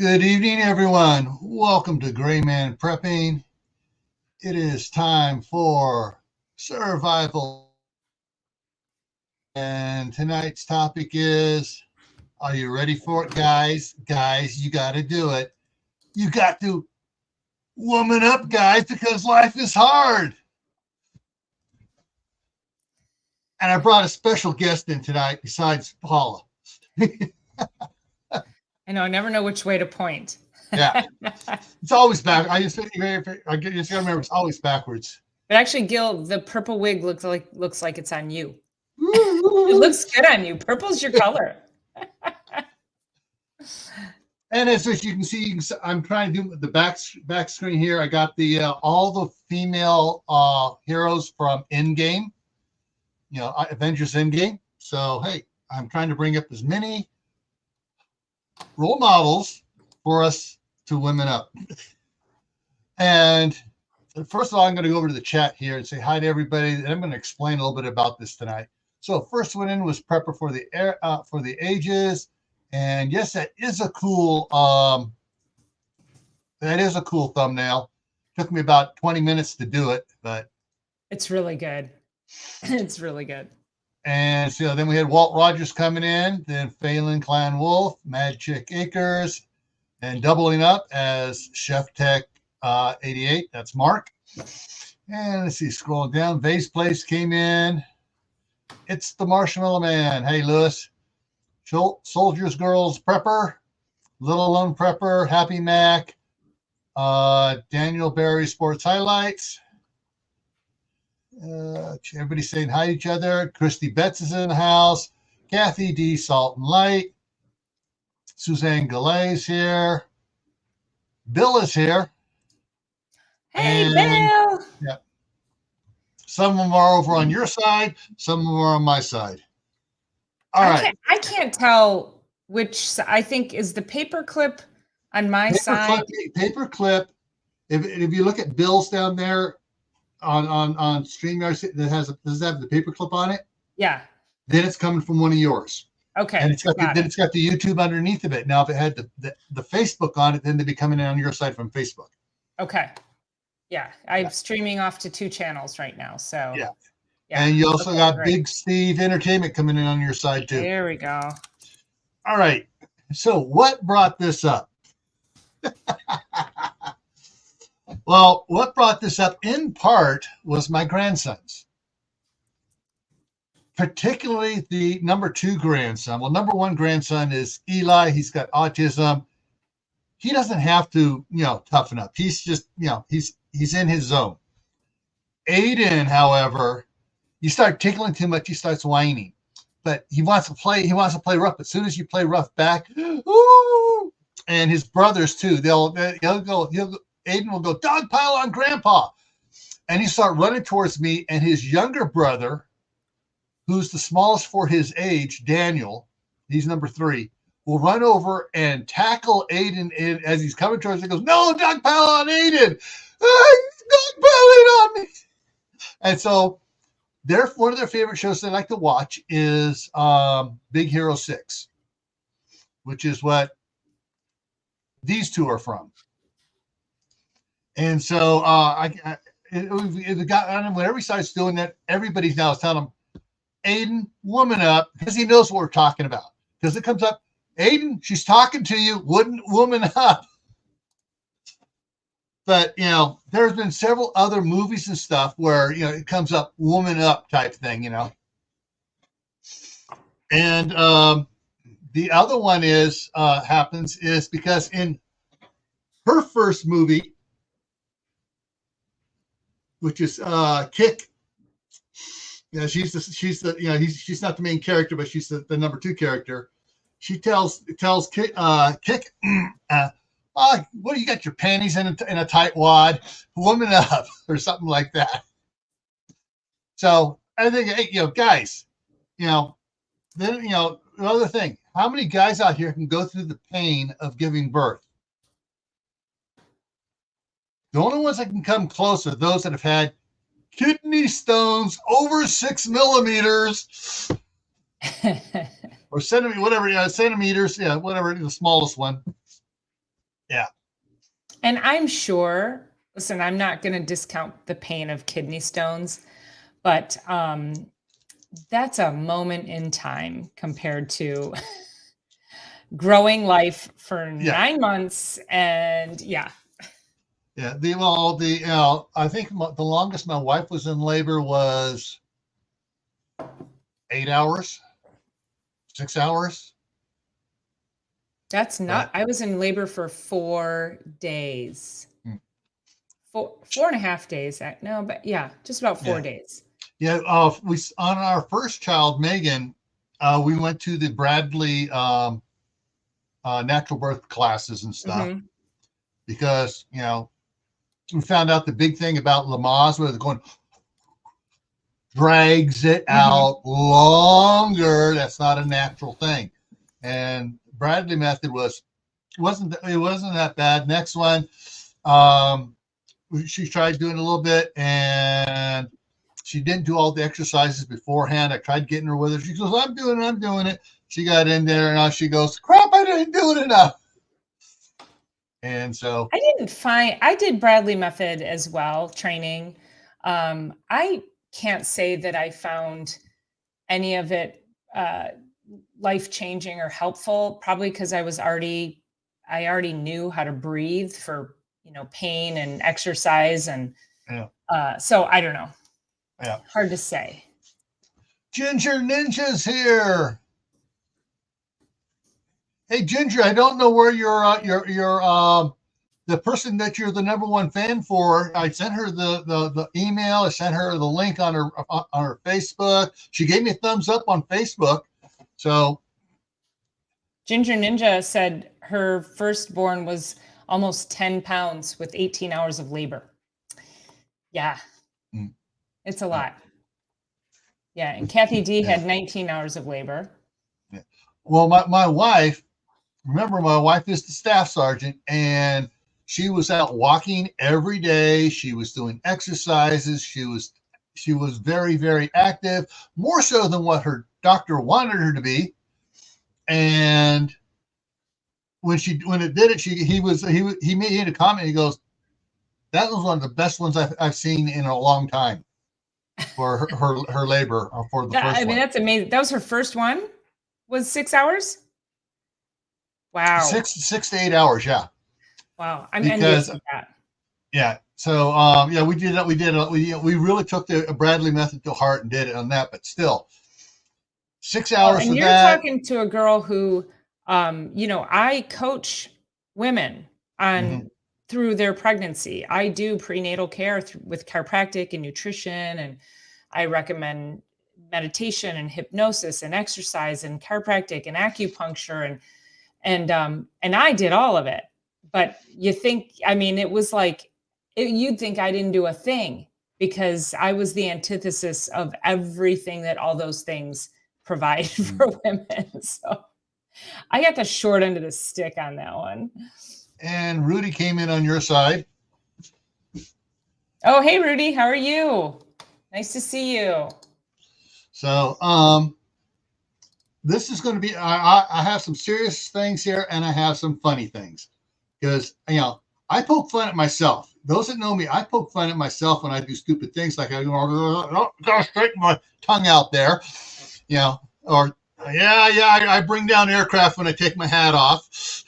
Good evening, everyone. Welcome to Gray Man Prepping. It is time for survival. And tonight's topic is, are you ready for it, guys? Guys, you got to do it. You got to woman up, guys, because life is hard. And I brought a special guest in tonight besides Paula. I know. I never know which way to point. Yeah. It's always back. I just gotta remember it's always backwards. But actually, Gil, the purple wig looks like it's on you. It looks good on you. Purple's your color. And as you can see, I'm trying to do the back screen here. I got the all the female heroes from Endgame, Avengers Endgame. So hey, I'm trying to bring up as many role models for us to women up. And first of all, I'm going to go over to the chat here and say hi to everybody. And I'm going to explain a little bit about this tonight. So first one in was Prepper for the Ages. And yes, that is a cool thumbnail. Took me about 20 minutes to do it, but it's really good. It's really good. And so then we had Walt Rogers coming in, then Phelan Clan Wolf, Mad Chick Acres, and doubling up as Chef Tech 88. That's Mark. And let's see, scrolling down, Vase Place came in. It's the Marshmallow Man. Hey, Lewis. Soldiers Girls Prepper, Little Lone Prepper, Happy Mac, Daniel Barry Sports Highlights. Everybody's saying hi to each other. Christy Betts is in the house. Kathy D. Salt and Light. Suzanne Gallay's here. Bill is here. Hey, Bill. Yeah. Some of them are over on your side. Some of them are on my side. All right. I can't tell which. I think is the paperclip on my side. Paperclip. If you look at Bill's down there on StreamYard, does it have the paperclip on it? Yeah. Then it's coming from one of yours. Okay. And it's got the YouTube underneath of it. Now, if it had the Facebook on it, then they'd be coming in on your side from Facebook. Okay. Yeah, I'm streaming off to 2 channels right now. So yeah. And you also got great. Big Steve Entertainment coming in on your side too. There we go. All right. So what brought this up? Well, what brought this up in part was my grandsons, particularly the number 2 grandson. Well, number 1 grandson is Eli. He's got autism. He doesn't have to, toughen up. He's just, he's in his zone. Aiden, however, you start tickling too much, he starts whining. But he wants to play rough. As soon as you play rough back, ooh, and his brothers too, Aiden will go, dog pile on grandpa. And he start running towards me, and his younger brother, who's the smallest for his age, Daniel, he's number 3, will run over and tackle Aiden as he's coming towards him. He goes, no, dog pile on Aiden. Dog piling on me. And so one of their favorite shows they like to watch is Big Hero 6, which is what these 2 are from. And so it got on him. Whenever he starts doing that, everybody now is telling him, Aiden, woman up, because he knows what we're talking about. Because it comes up, Aiden, she's talking to you, wouldn't woman up. But, there's been several other movies and stuff where, it comes up woman up type thing, And the other one happens because in her first movie, which is Kick, she's not the main character, but she's the number 2 character. She tells Kick, what do you got your panties in a tight wad? Woman up, or something like that. So I think, hey, guys, then another thing, how many guys out here can go through the pain of giving birth? The only ones that can come close are those that have had kidney stones over 6 millimeters or centimeters, whatever, whatever, the smallest one. Yeah. And I'm sure, listen, I'm not going to discount the pain of kidney stones, but that's a moment in time compared to growing life for Yeah. 9 months. And yeah. Yeah. I think the longest my wife was in labor was 8 hours, 6 hours. That's not, But I was in labor for 4 days. hmm, Four and a half days. No, but yeah, just about four yeah. days. Yeah. We on our first child, Megan, we went to the Bradley natural birth classes and stuff Hmm. because we found out the big thing about Lamaze where they're going drags it Hmm. out longer. That's not a natural thing. And Bradley method wasn't that bad. Next one, um, she tried doing a little bit and she didn't do all the exercises beforehand. I tried getting her with her. She goes, I'm doing it. She got in there and now she goes, crap, I didn't do it enough. And so, I did Bradley method as well, training. I can't say that I found any of it life changing or helpful, probably because I already knew how to breathe for, pain and exercise. And yeah, so I don't know. yeah. Hard to say. Ginger Ninja's here. Hey, Ginger, I don't know where the person that you're the number one fan for. I sent her the email. I sent her the link on her Facebook. She gave me a thumbs up on Facebook. So Ginger Ninja said her firstborn was almost 10 pounds with 18 hours of labor. Yeah, mm, it's a yeah, lot. Yeah, and Kathy D yeah, had 19 hours of labor. yeah. Well, my wife. Remember, my wife is the staff sergeant, and she was out walking every day. She was doing exercises. She was very, very active, more so than what her doctor wanted her to be. And when it did it, he made a comment. He goes, "That was one of the best ones I've seen in a long time for her labor for the I first mean, one. that's amazing. That was her first one, was 6 hours. Wow. 6 to 8 hours, yeah, Wow. I'm envious because of that. yeah. So yeah, we did that. We really took the Bradley method to heart and did it on that. But still, six Well, hours for and you're that. talking to a girl who, I coach women Mm-hmm. on through their pregnancy. I do prenatal care with chiropractic and nutrition, and I recommend meditation and hypnosis and exercise and chiropractic and acupuncture and I did all of it. But you think, I mean, it was like you'd think I didn't do a thing because I was the antithesis of everything that all those things provide Mm-hmm. for women. So I got the short end of the stick on that one. And Rudy came in on your side. Oh, hey, Rudy, how are you? Nice to see you. So this is going to be. I have some serious things here, and I have some funny things because I poke fun at myself. Those that know me, I poke fun at myself when I do stupid things like I gotta straighten my tongue out there, or I bring down aircraft when I take my hat off.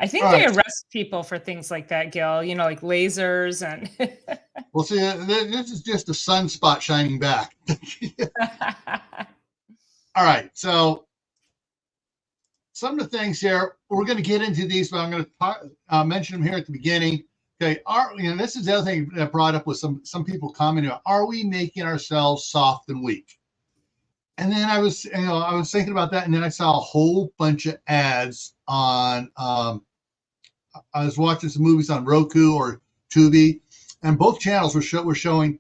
I think All they right. arrest people for things like that, Gil, like lasers and Well, see, this is just a sunspot shining back. All right. So some of the things here, we're going to get into these, but I'm going to mention them here at the beginning. Okay. This is the other thing that brought up with some people commenting, are we making ourselves soft and weak? And then I was thinking about that, and then I saw a whole bunch of ads on. I was watching some movies on Roku or Tubi, and both channels were showing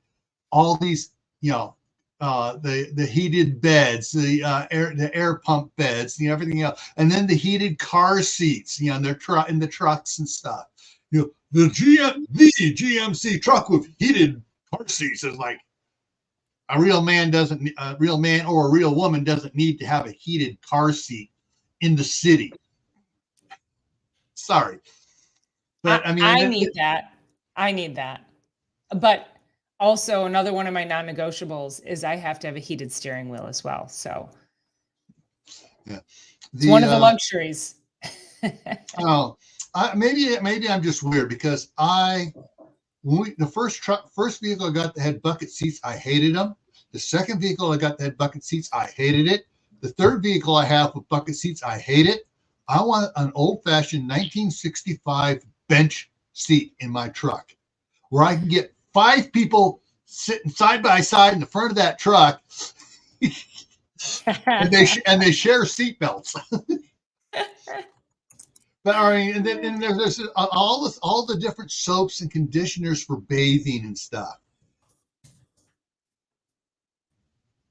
all these, the heated beds, the air pump beds, everything else, and then the heated car seats, in in the trucks and stuff. The GMC truck with heated car seats is like a real man or a real woman doesn't need to have a heated car seat in the city. Sorry. But I mean, I need that. I need that. But also another one of my non-negotiables is I have to have a heated steering wheel as well. So yeah. it's one of the luxuries. Oh, maybe I'm just weird because the first vehicle I got that had bucket seats, I hated them. The second vehicle I got that had bucket seats, I hated it. The third vehicle I have with bucket seats, I hate it. I want an old-fashioned 1965 bench seat in my truck where I can get 5 people sitting side by side in the front of that truck, and they share seat belts. But I mean, and then there's all the different soaps and conditioners for bathing and stuff.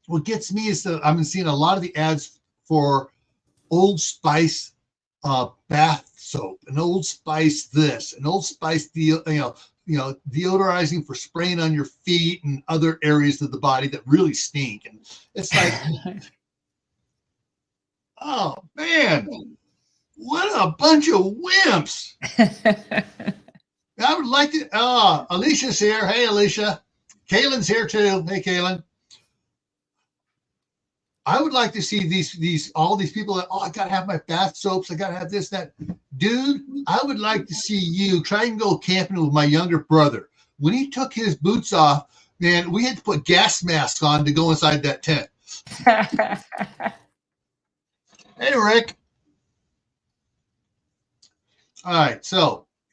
What gets me is that I've been seeing a lot of the ads for Old Spice bath soap, and Old Spice this, and Old Spice deodorizing for spraying on your feet and other areas of the body that really stink. And it's like, oh man, what a bunch of wimps. I would like to. Alicia's here. Hey, Alicia. Kaylin's here too. Hey, Kaylin. I would like to see all these people that, I gotta have my bath soaps, I gotta have this, that. Dude, I would like to see you try and go camping with my younger brother. When he took his boots off, man, we had to put gas masks on to go inside that tent. Hey, Rick. All right,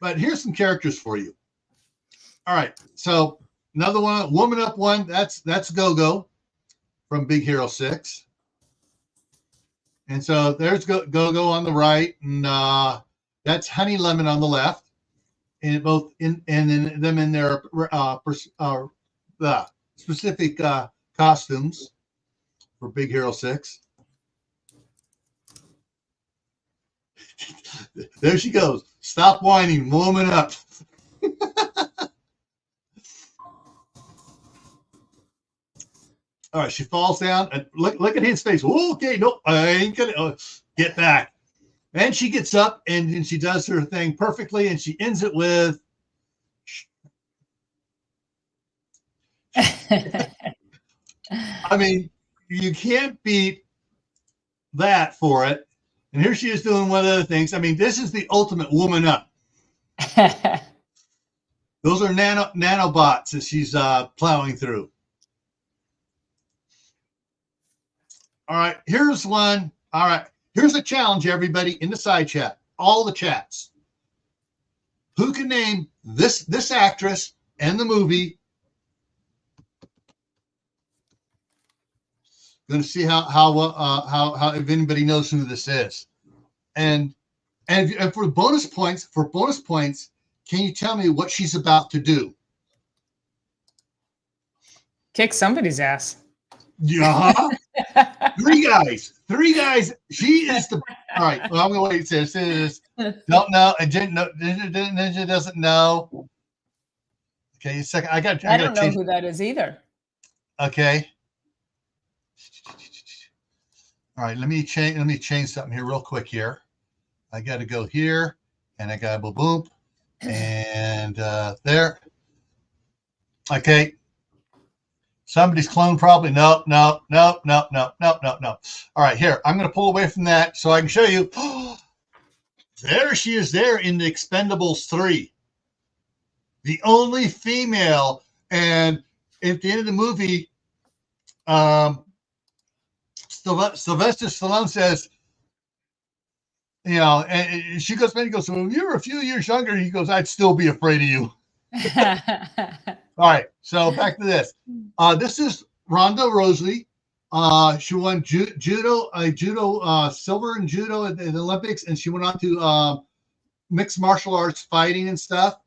but here's some characters for you. All right, so another one, Woman Up one, that's Go-Go from Big Hero 6. And so there's Go-Go on the right, and that's Honey Lemon on the left, and both in their specific costumes for Big Hero 6. There she goes. Stop whining, woman up. All right, she falls down and look at his face. Okay, no, I ain't gonna get back. And she gets up and she does her thing perfectly, and she ends it with. I mean, you can't beat that for it. And here she is doing one of the other things. I mean, this is the ultimate woman up. Those are nanobots that she's plowing through. All right, here's one. All right, here's a challenge, everybody, in the side chat, all the chats. Who can name this actress and the movie? Going to see how if anybody knows who this is, and for bonus points, can you tell me what she's about to do? Kick somebody's ass. Yeah. Three guys. She is the. All right. Well, I'm going to wait. It says, don't know. I didn't know. Ninja doesn't know. Okay. A second. I don't know who that is either. Okay. All right. Let me change something here real quick here. I got to go here, and I got to boom, and there. Okay. Somebody's clone probably. No. All right, here. I'm going to pull away from that so I can show you. There she is there in the Expendables 3. The only female. And at the end of the movie, Sylvester Stallone says, and she goes, man, he goes, well, if you were a few years younger, he goes, I'd still be afraid of you. All right, so back to this. This is Ronda Rousey. She won judo silver in judo at the Olympics, and she went on to mixed martial arts fighting and stuff.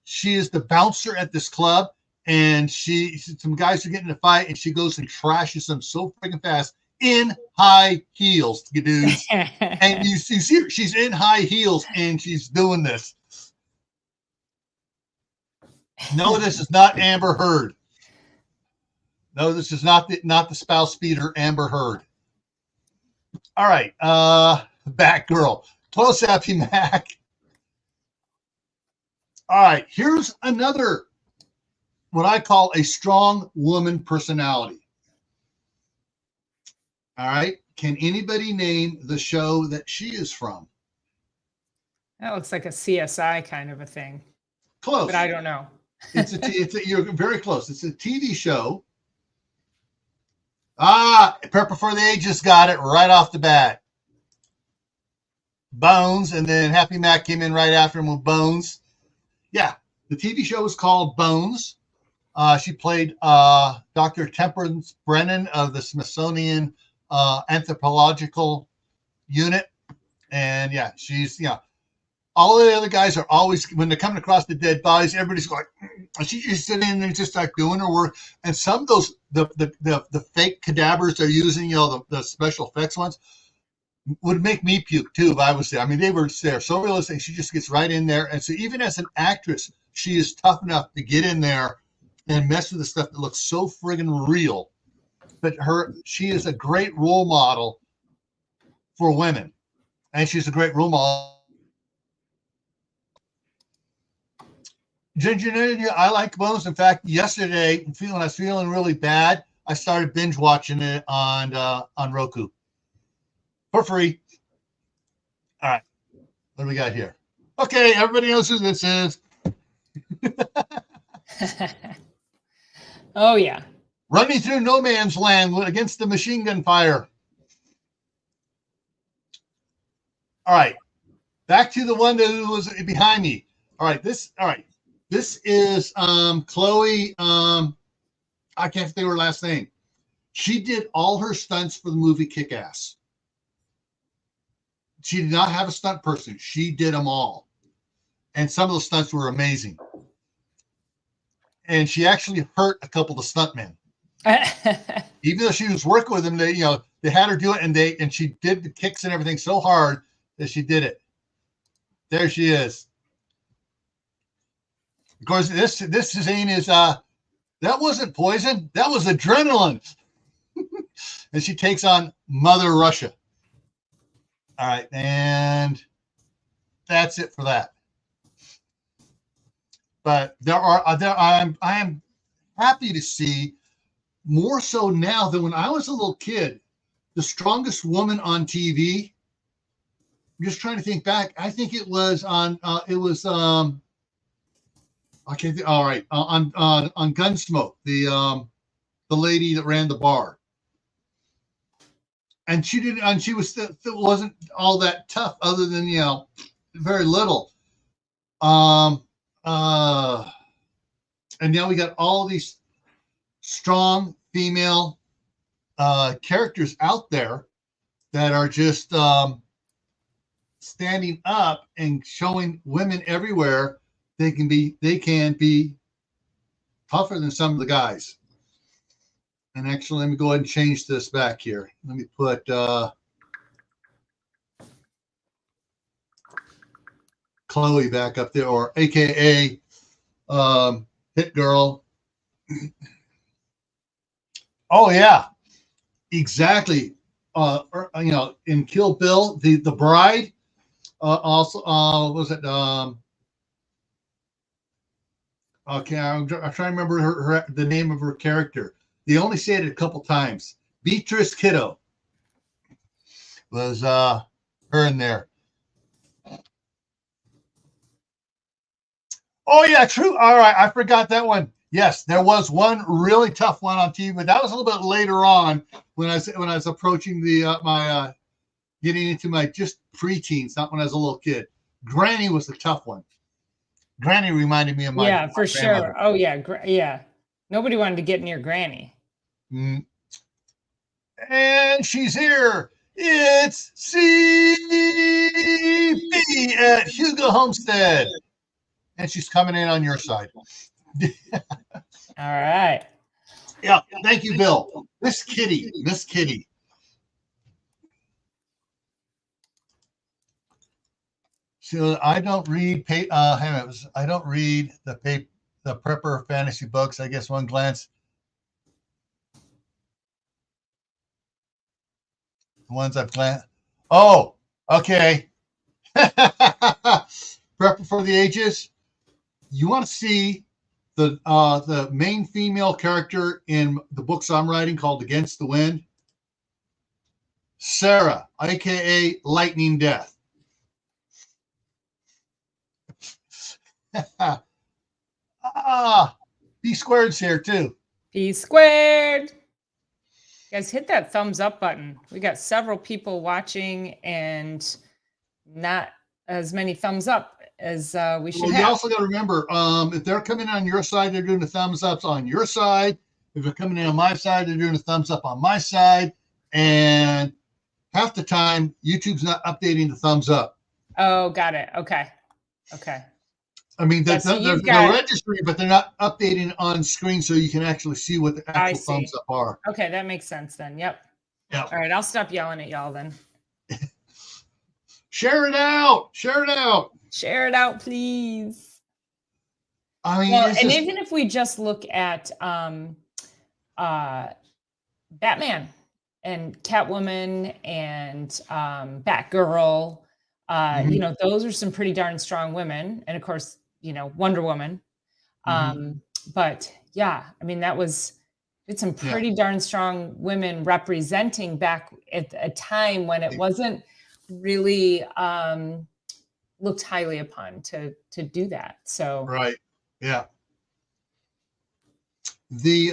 She is the bouncer at this club, and some guys are getting in a fight, and she goes and trashes them so freaking fast in high heels, dudes. And you see her, she's in high heels, and she's doing this. No, this is not Amber Heard. No, this is not the spouse beater Amber Heard. All right, Batgirl. Close up, Mac. All right, here's another, what I call a strong woman personality. All right, can anybody name the show that she is from? That looks like a CSI kind of a thing, Close. but I don't know. You're very close. It's a TV show. Prepper for the Ages got it right off the bat. Bones, and then Happy Mac came in right after him with Bones. Yeah, the TV show was called Bones. She played Dr. Temperance Brennan of the Smithsonian Anthropological Unit. And yeah, she's, all the other guys are always, when they're coming across the dead bodies, everybody's like, she's just sitting in there just like doing her work. And some of those, the fake cadavers they're using, the special effects ones, would make me puke too if I was there. I mean, they were there so realistic. She just gets right in there. And so even as an actress, she is tough enough to get in there and mess with the stuff that looks so friggin' real. But she is a great role model for women. And she's a great role model. Ginger, I like Bones. In fact, yesterday, when I was feeling really bad, I started binge watching it on Roku for free. All right, what do we got here? Okay, everybody knows who this is. Oh yeah, running through no man's land against the machine gun fire. All right, back to the one that was behind me. All right, this is Chloe. I can't think of her last name. She did all her stunts for the movie Kick-Ass. She did not have a stunt person. She did them all. And some of the stunts were amazing. And she actually hurt a couple of stuntmen. Even though she was working with them, they had her do it, and she did the kicks and everything so hard that she did it. There she is. Of course, this scene is that wasn't poison, that was adrenaline. And she takes on Mother Russia. All right, and that's it for that. But I am happy to see, more so now than when I was a little kid, the strongest woman on TV. I'm just trying to think back. I think it was on I can't think. All right, on Gunsmoke, the lady that ran the bar, and she didn't, and she was wasn't all that tough, other than very little. And now we got all these strong female characters out there that are just standing up and showing women everywhere they can be tougher than some of the guys. And actually, let me go ahead and change this back here. Let me put Chloe back up there, or AKA Hit Girl. Oh yeah, exactly. In Kill Bill, the bride. Also, was it? Okay, I'm trying to remember the name of her character. They only said it a couple times. Beatrice Kiddo was her in there. Oh yeah, true. All right, I forgot that one. Yes, there was one really tough one on TV, but that was a little bit later on when I was approaching my getting into my just preteens, not when I was a little kid. Granny was the tough one. Granny reminded me of my for sure. Oh yeah, yeah. Nobody wanted to get near Granny. Mm. And she's here. It's CB at Hugo Homestead, and she's coming in on your side. All right. Yeah, thank you, Bill. Miss Kitty. So I don't read I don't read the prepper fantasy books. I guess one glance. The ones I've glanced. Oh, okay. Prepper for the Ages. you want to see the main female character in the books I'm writing called Against the Wind? Sarah, aka Lightning Death. B squared's here too. P squared. Guys, hit that thumbs up button. We got several people watching and not as many thumbs up as we should Well, you have. also got to remember, if they're coming in on your side, they're doing the thumbs ups on your side. If they're coming in on my side, they're doing the thumbs up on my side. And half the time, YouTube's not updating the thumbs up. Oh, got it. Okay. I mean, Yeah, so they're registering, but they're not updating on screen so you can actually see what the actual thumbs up are. Okay, that makes sense then. Yep. All right, I'll stop yelling at y'all then. Share it out. Share it out, please. I mean, well, and even if we just look at Batman and Catwoman and Batgirl, you know, those are some pretty darn strong women. And of course, you know, Wonder Woman. But yeah, I mean, it's some pretty darn strong women representing back at a time when it wasn't really looked highly upon to do that. So right. Yeah. The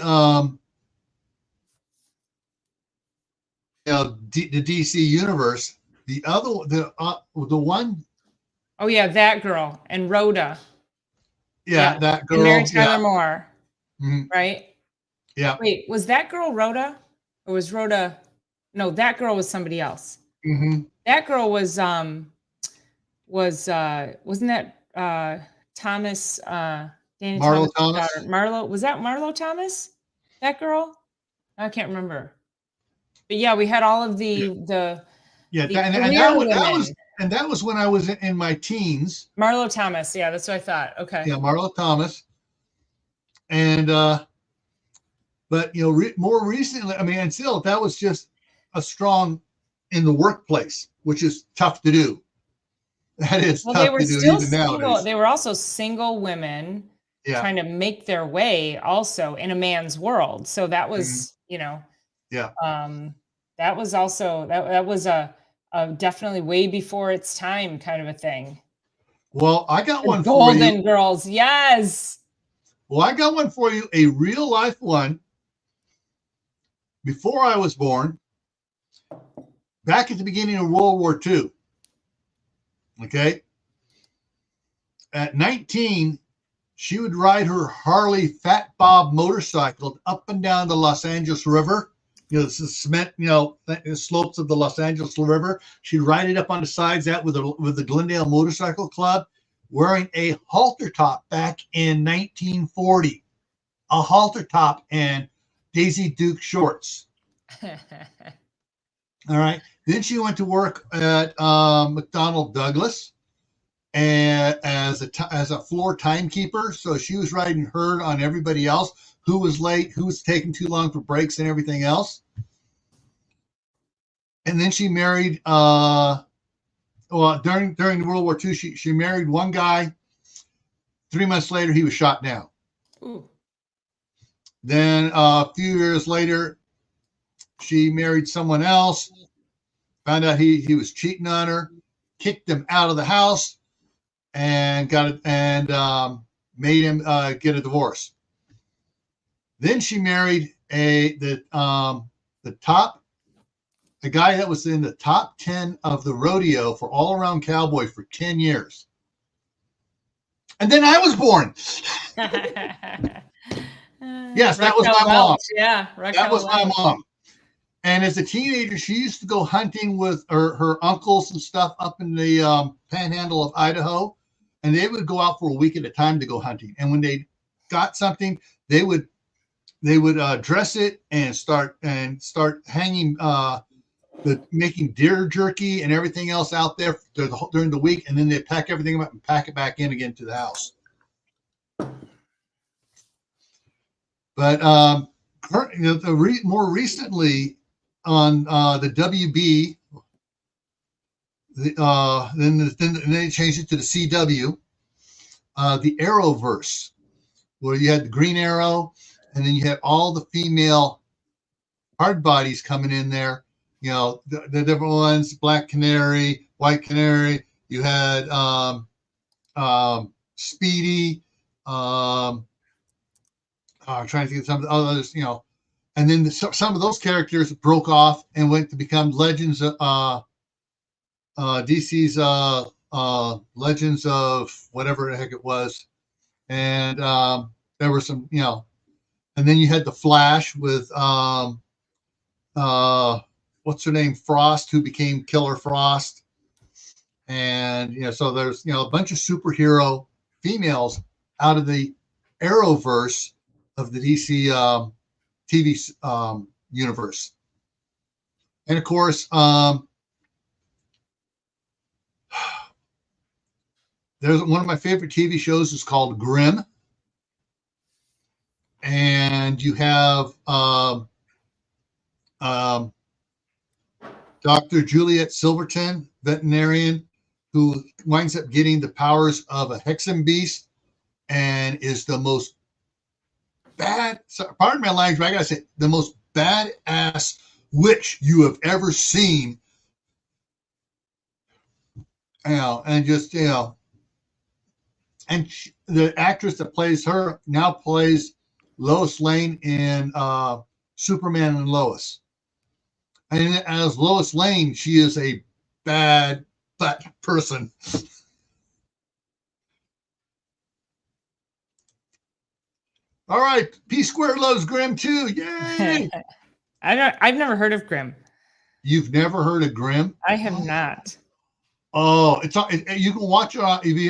the DC universe, the one. Oh yeah, that girl and Rhoda. Yeah, that girl. And Mary Tyler Moore. Mm-hmm. Right? Yeah. Wait, was that girl Rhoda? Or was Rhoda? No, that girl was somebody else. Mm-hmm. That girl wasn't that Thomas Danny Marlo Thomas' daughter? Marlo, was that Marlo Thomas? That girl? I can't remember. But yeah, we had all of and that was when I was in my teens. Marlo Thomas, yeah, that's what I thought. Okay. Yeah, Marlo Thomas. And but you know, more recently, I mean, and still, that was just a strong in the workplace, which is tough to do. That is tough to do even nowadays. They were also single women trying to make their way also in a man's world. So that was, you know, that was also that was a definitely way before its time kind of a thing. Well, I got one for you. Golden Girls, yes. Well, I got one for you, a real life one. Before I was born, back at the beginning of World War II. Okay. At 19, she would ride her Harley Fat Bob motorcycle up and down the Los Angeles River. You know, this is cement, you know, the slopes of the Los Angeles River. She'd ride it up on the sides that with the Glendale Motorcycle Club, wearing a halter top back in 1940. A halter top and Daisy Duke shorts. All right. Then she went to work at McDonnell Douglas and as a floor timekeeper. So she was riding herd on everybody else who was late, who was taking too long for breaks and everything else. And then she married during World War II, she married one guy. 3 months later, he was shot down. Ooh. Then a few years later, she married someone else, found out he was cheating on her, kicked him out of the house, and made him get a divorce. Then she married a guy that was in the top 10 of the rodeo for All Around Cowboy for 10 years. And then I was born. Yes, that was my mom. Yeah, that was my mom. And as a teenager, she used to go hunting with her uncles and stuff up in the panhandle of Idaho. And they would go out for a week at a time to go hunting. And when they got something, they would dress it and start hanging, making deer jerky and everything else out there during the week. And then they pack everything up and pack it back in again to the house. But more recently on the WB, then they changed it to the CW. the Arrowverse, where you had the Green Arrow, and then you had all the female hard bodies coming in there. You know, the different ones: Black Canary, White Canary. You had Speedy. I'm trying to think of some of the others. You know, and then some of those characters broke off and went to become Legends of DC's Legends of whatever the heck it was, and there were some, you know, and then you had the Flash with what's her name, Frost, who became Killer Frost, and you know, so there's, you know, a bunch of superhero females out of the Arrowverse of the DC TV universe, and of course, there's one of my favorite TV shows is called Grimm, and you have Dr. Juliet Silverton, veterinarian, who winds up getting the powers of a Hexen beast and is the most pardon my language, but I gotta say, the most badass witch you have ever seen. You know, and just, you know, and the actress that plays her now plays Lois Lane in Superman and Lois. And as Lois Lane, she is a bad person. All right, P Squared loves Grimm too. Yay! I've never heard of Grimm. You've never heard of Grimm? I have not. Oh, you can watch it if you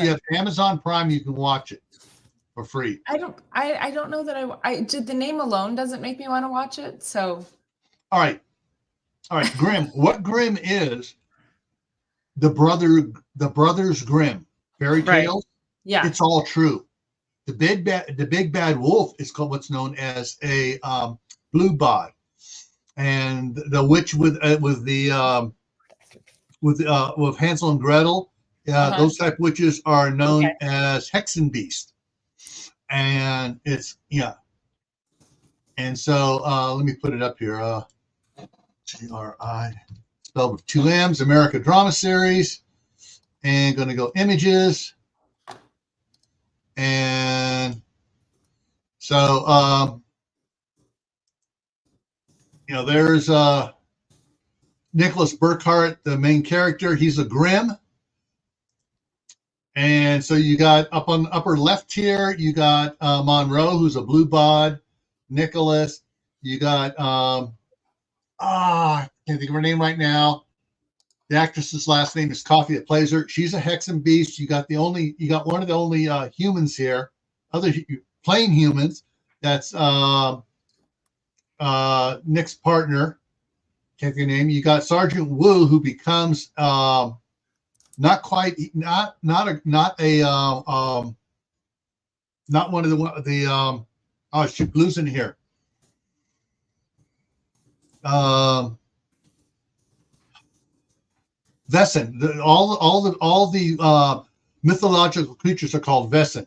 have Amazon Prime. You can watch it for free. I don't know that I did. The name alone doesn't make me want to watch it. So, all right, Grimm. What Grimm is? The brothers Grimm fairy tales. Right. Yeah, it's all true. The big bad wolf is called what's known as a blue bod, and the witch with Hansel and Gretel. Those type of witches are known as Hexen beast, and it's and so let me put it up here. GRI spelled with 2 M's. America Drama Series, and going to go images, and so there's Nicholas Burkhart, the main character. He's a Grimm. And so you got up on the upper left here, you got Monroe, who's a blue bod. Nicholas, you got I can't think of her name right now. The actress's last name is Coffee that plays her. She's a Hexen beast. You got one of the only humans here, other plain humans. That's Nick's partner. Can't think of her name. You got Sergeant Wu, who becomes not one of the oh shoot, losing here. Vesson. All the mythological creatures are called Vesson,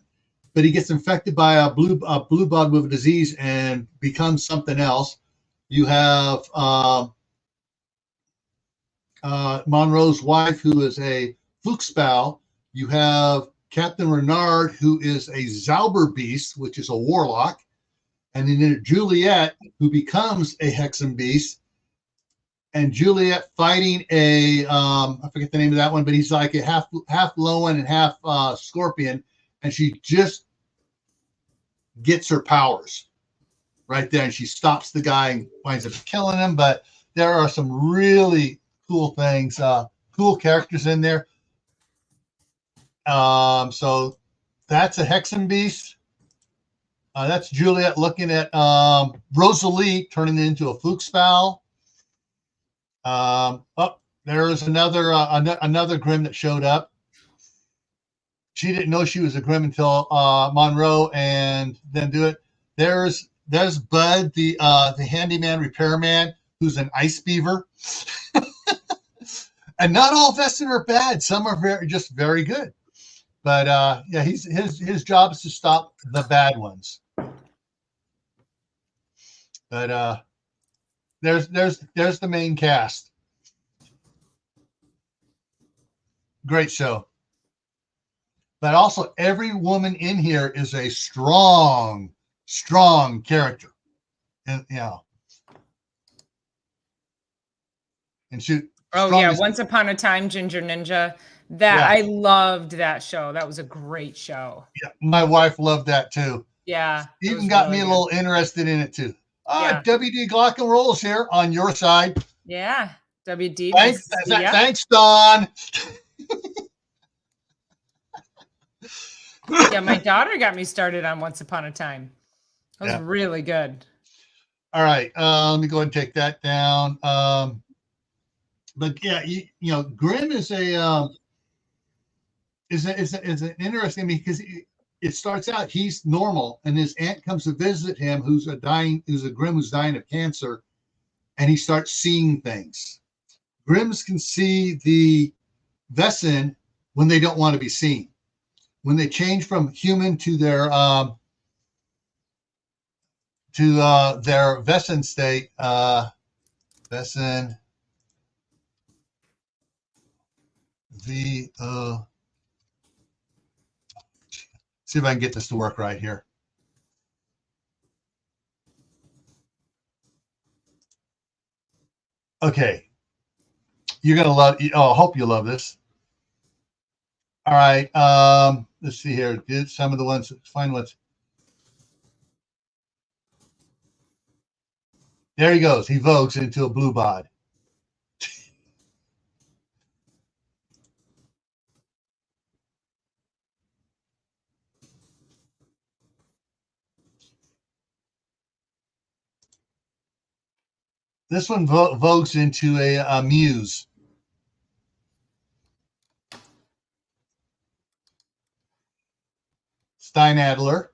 but he gets infected by a blue bod with a disease and becomes something else. You have Monroe's wife, who is a Fuchsbau. You have Captain Renard, who is a Zauber beast, which is a warlock. And then Juliet, who becomes a Hexen beast. And Juliet fighting a, I forget the name of that one, but he's like a half Loan and half Scorpion. And she just gets her powers right there. And she stops the guy and winds up killing him. But there are some really cool things, cool characters in there. So that's a Hexen beast. That's Juliet looking at Rosalie turning into a Fuchsbau. There's another Grimm that showed up. She didn't know she was a Grimm until Monroe and then do it. There's Bud, the handyman repairman, who's an ice beaver. And not all Western are bad. Some are just very good. But yeah, his job is to stop the bad ones. But there's the main cast. Great show. But also every woman in here is a strong character. And and shoot. Oh yeah, Once Upon a Time, Ginger Ninja. I loved that show. That was a great show. Yeah, my wife loved that too. Yeah. Even got really me a little interested in it too. WD Glock and Rolls here on your side. Yeah. WD. Thanks, Don. Yeah, my daughter got me started on Once Upon a Time. It was really good. All right. Let me go ahead and take that down. But yeah, Grimm is an interesting because it starts out he's normal and his aunt comes to visit him who's a Grimm who's dying of cancer, and he starts seeing things. Grimms can see the Wesen when they don't want to be seen. When they change from human to their Wesen state, Wesen see if I can get this to work right here. Okay. You're going to love, I hope you love this. All right. Let's see here. Did some of the ones, find what's. There he goes. He vogues into a blue bod. This one vogues into a muse. Steinadler.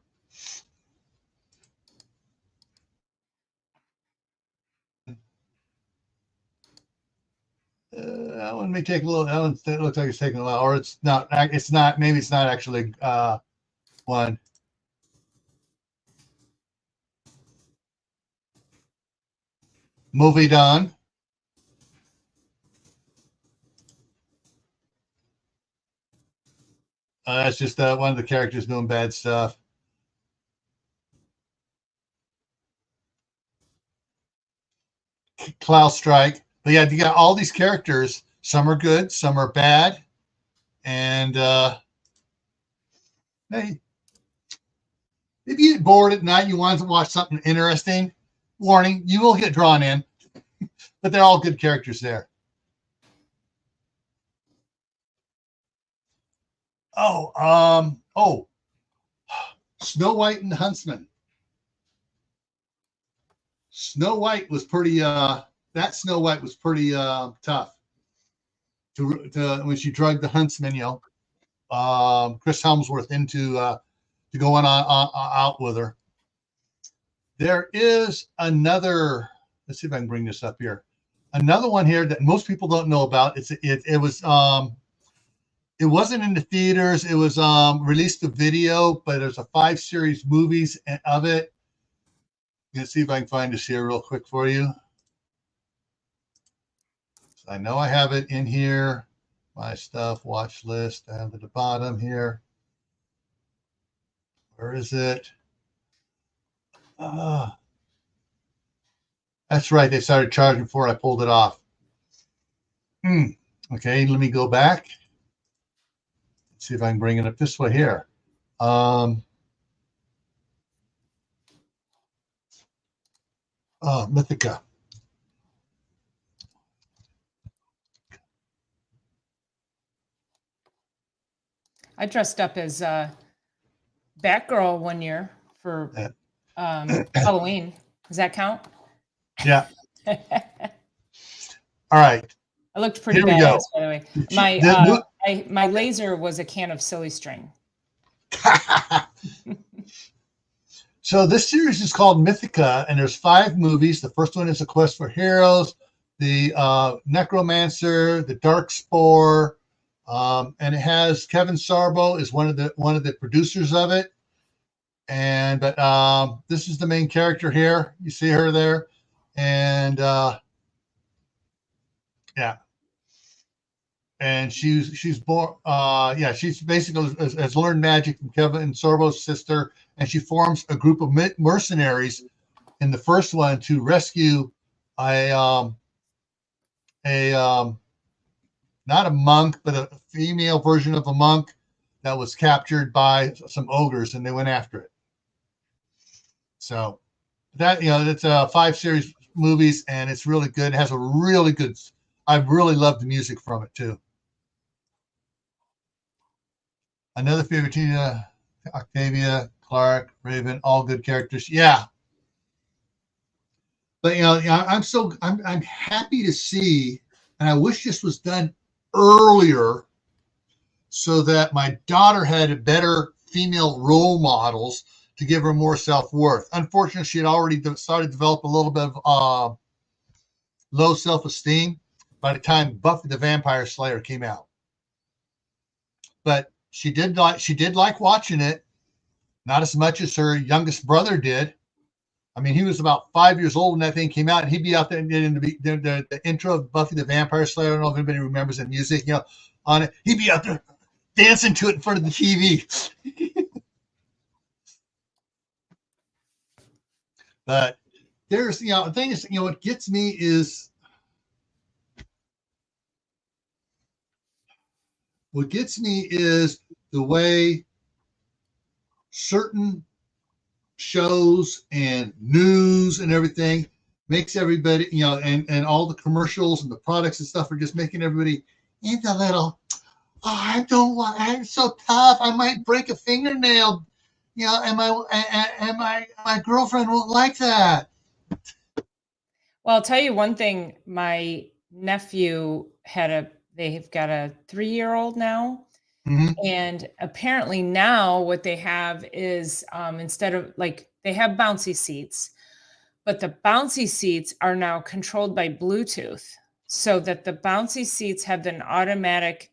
That one may take a little. That one looks like it's taking a while, or it's not. It's not. Maybe it's not actually one. Movie done. That's just one of the characters doing bad stuff. Klaus Strike. But yeah, you got all these characters. Some are good, some are bad. And hey, if you get bored at night, you want to watch something interesting, warning, you will get drawn in. But they're all good characters there. Snow White and the Huntsman. Snow White was pretty that Snow White was pretty tough to when she drugged the huntsman, Chris Helmsworth into to go on out with her. There is another, let's see if I can bring this up here. Another one here that most people don't know about. It wasn't in the theaters. It was released to video, but there's a 5-series movies of it. Let's see if I can find this here real quick for you. So I know I have it in here. My stuff, watch list. I have it at the bottom here. Where is it? That's right. They started charging before I pulled it off. Okay, let me go back. Let's see if I can bring it up this way here. Mythica. I dressed up as Batgirl one year for Halloween. Does that count? Yeah. All right. I looked pretty badass, by the way. My laser was a can of silly string. So this series is called Mythica, and there's 5 movies. The first one is A Quest for Heroes. the Necromancer, the Dark Spore, and it has Kevin Sorbo is one of the producers of it. And but this is the main character here. You see her there, and yeah, and she's born. She's basically has learned magic from Kevin Sorbo's sister, and she forms a group of mercenaries in the first one to rescue a not a monk, but a female version of a monk that was captured by some ogres, and they went after it. So that, it's 5 series movies, and it's really good. It has a really good. I really love the music from it too. Another favorite, Tina, Octavia, Clark, Raven, all good characters. Yeah. But I'm happy to see, and I wish this was done earlier so that my daughter had better female role models to give her more self-worth. Unfortunately, she had already started to develop a little bit of low self-esteem by the time Buffy the Vampire Slayer came out. But she did like watching it, not as much as her youngest brother did. I mean, he was about 5 years old when that thing came out, and he'd be out there in the intro of Buffy the Vampire Slayer. I don't know if anybody remembers the music, on it. He'd be out there dancing to it in front of the TV. But there's, the thing is, what gets me is the way certain shows and news and everything makes everybody, and all the commercials and the products and stuff are just making everybody into a little, I'm so tough, I might break a fingernail, and my girlfriend won't like that. Well, I'll tell you one thing. My nephew they've got a 3-year-old now. Mm-hmm. And apparently now what they have is instead of they have bouncy seats, but the bouncy seats are now controlled by Bluetooth, so that the bouncy seats have an automatic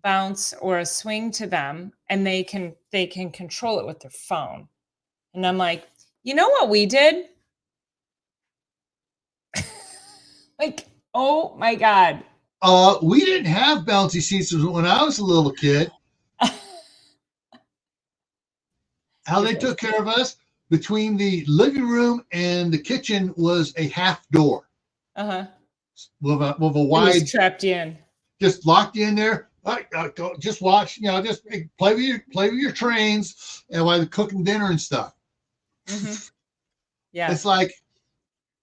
bounce or a swing to them, and they can control it with their phone. And I'm like, you know what we did? Oh my God. We didn't have bouncy seats when I was a little kid. How they took care of us, between the living room and the kitchen was a half door. With a wide. It was trapped in. Just locked you in there. Just watch. Just play with your trains, and while they're cooking dinner and stuff. Mm-hmm. Yeah. It's like,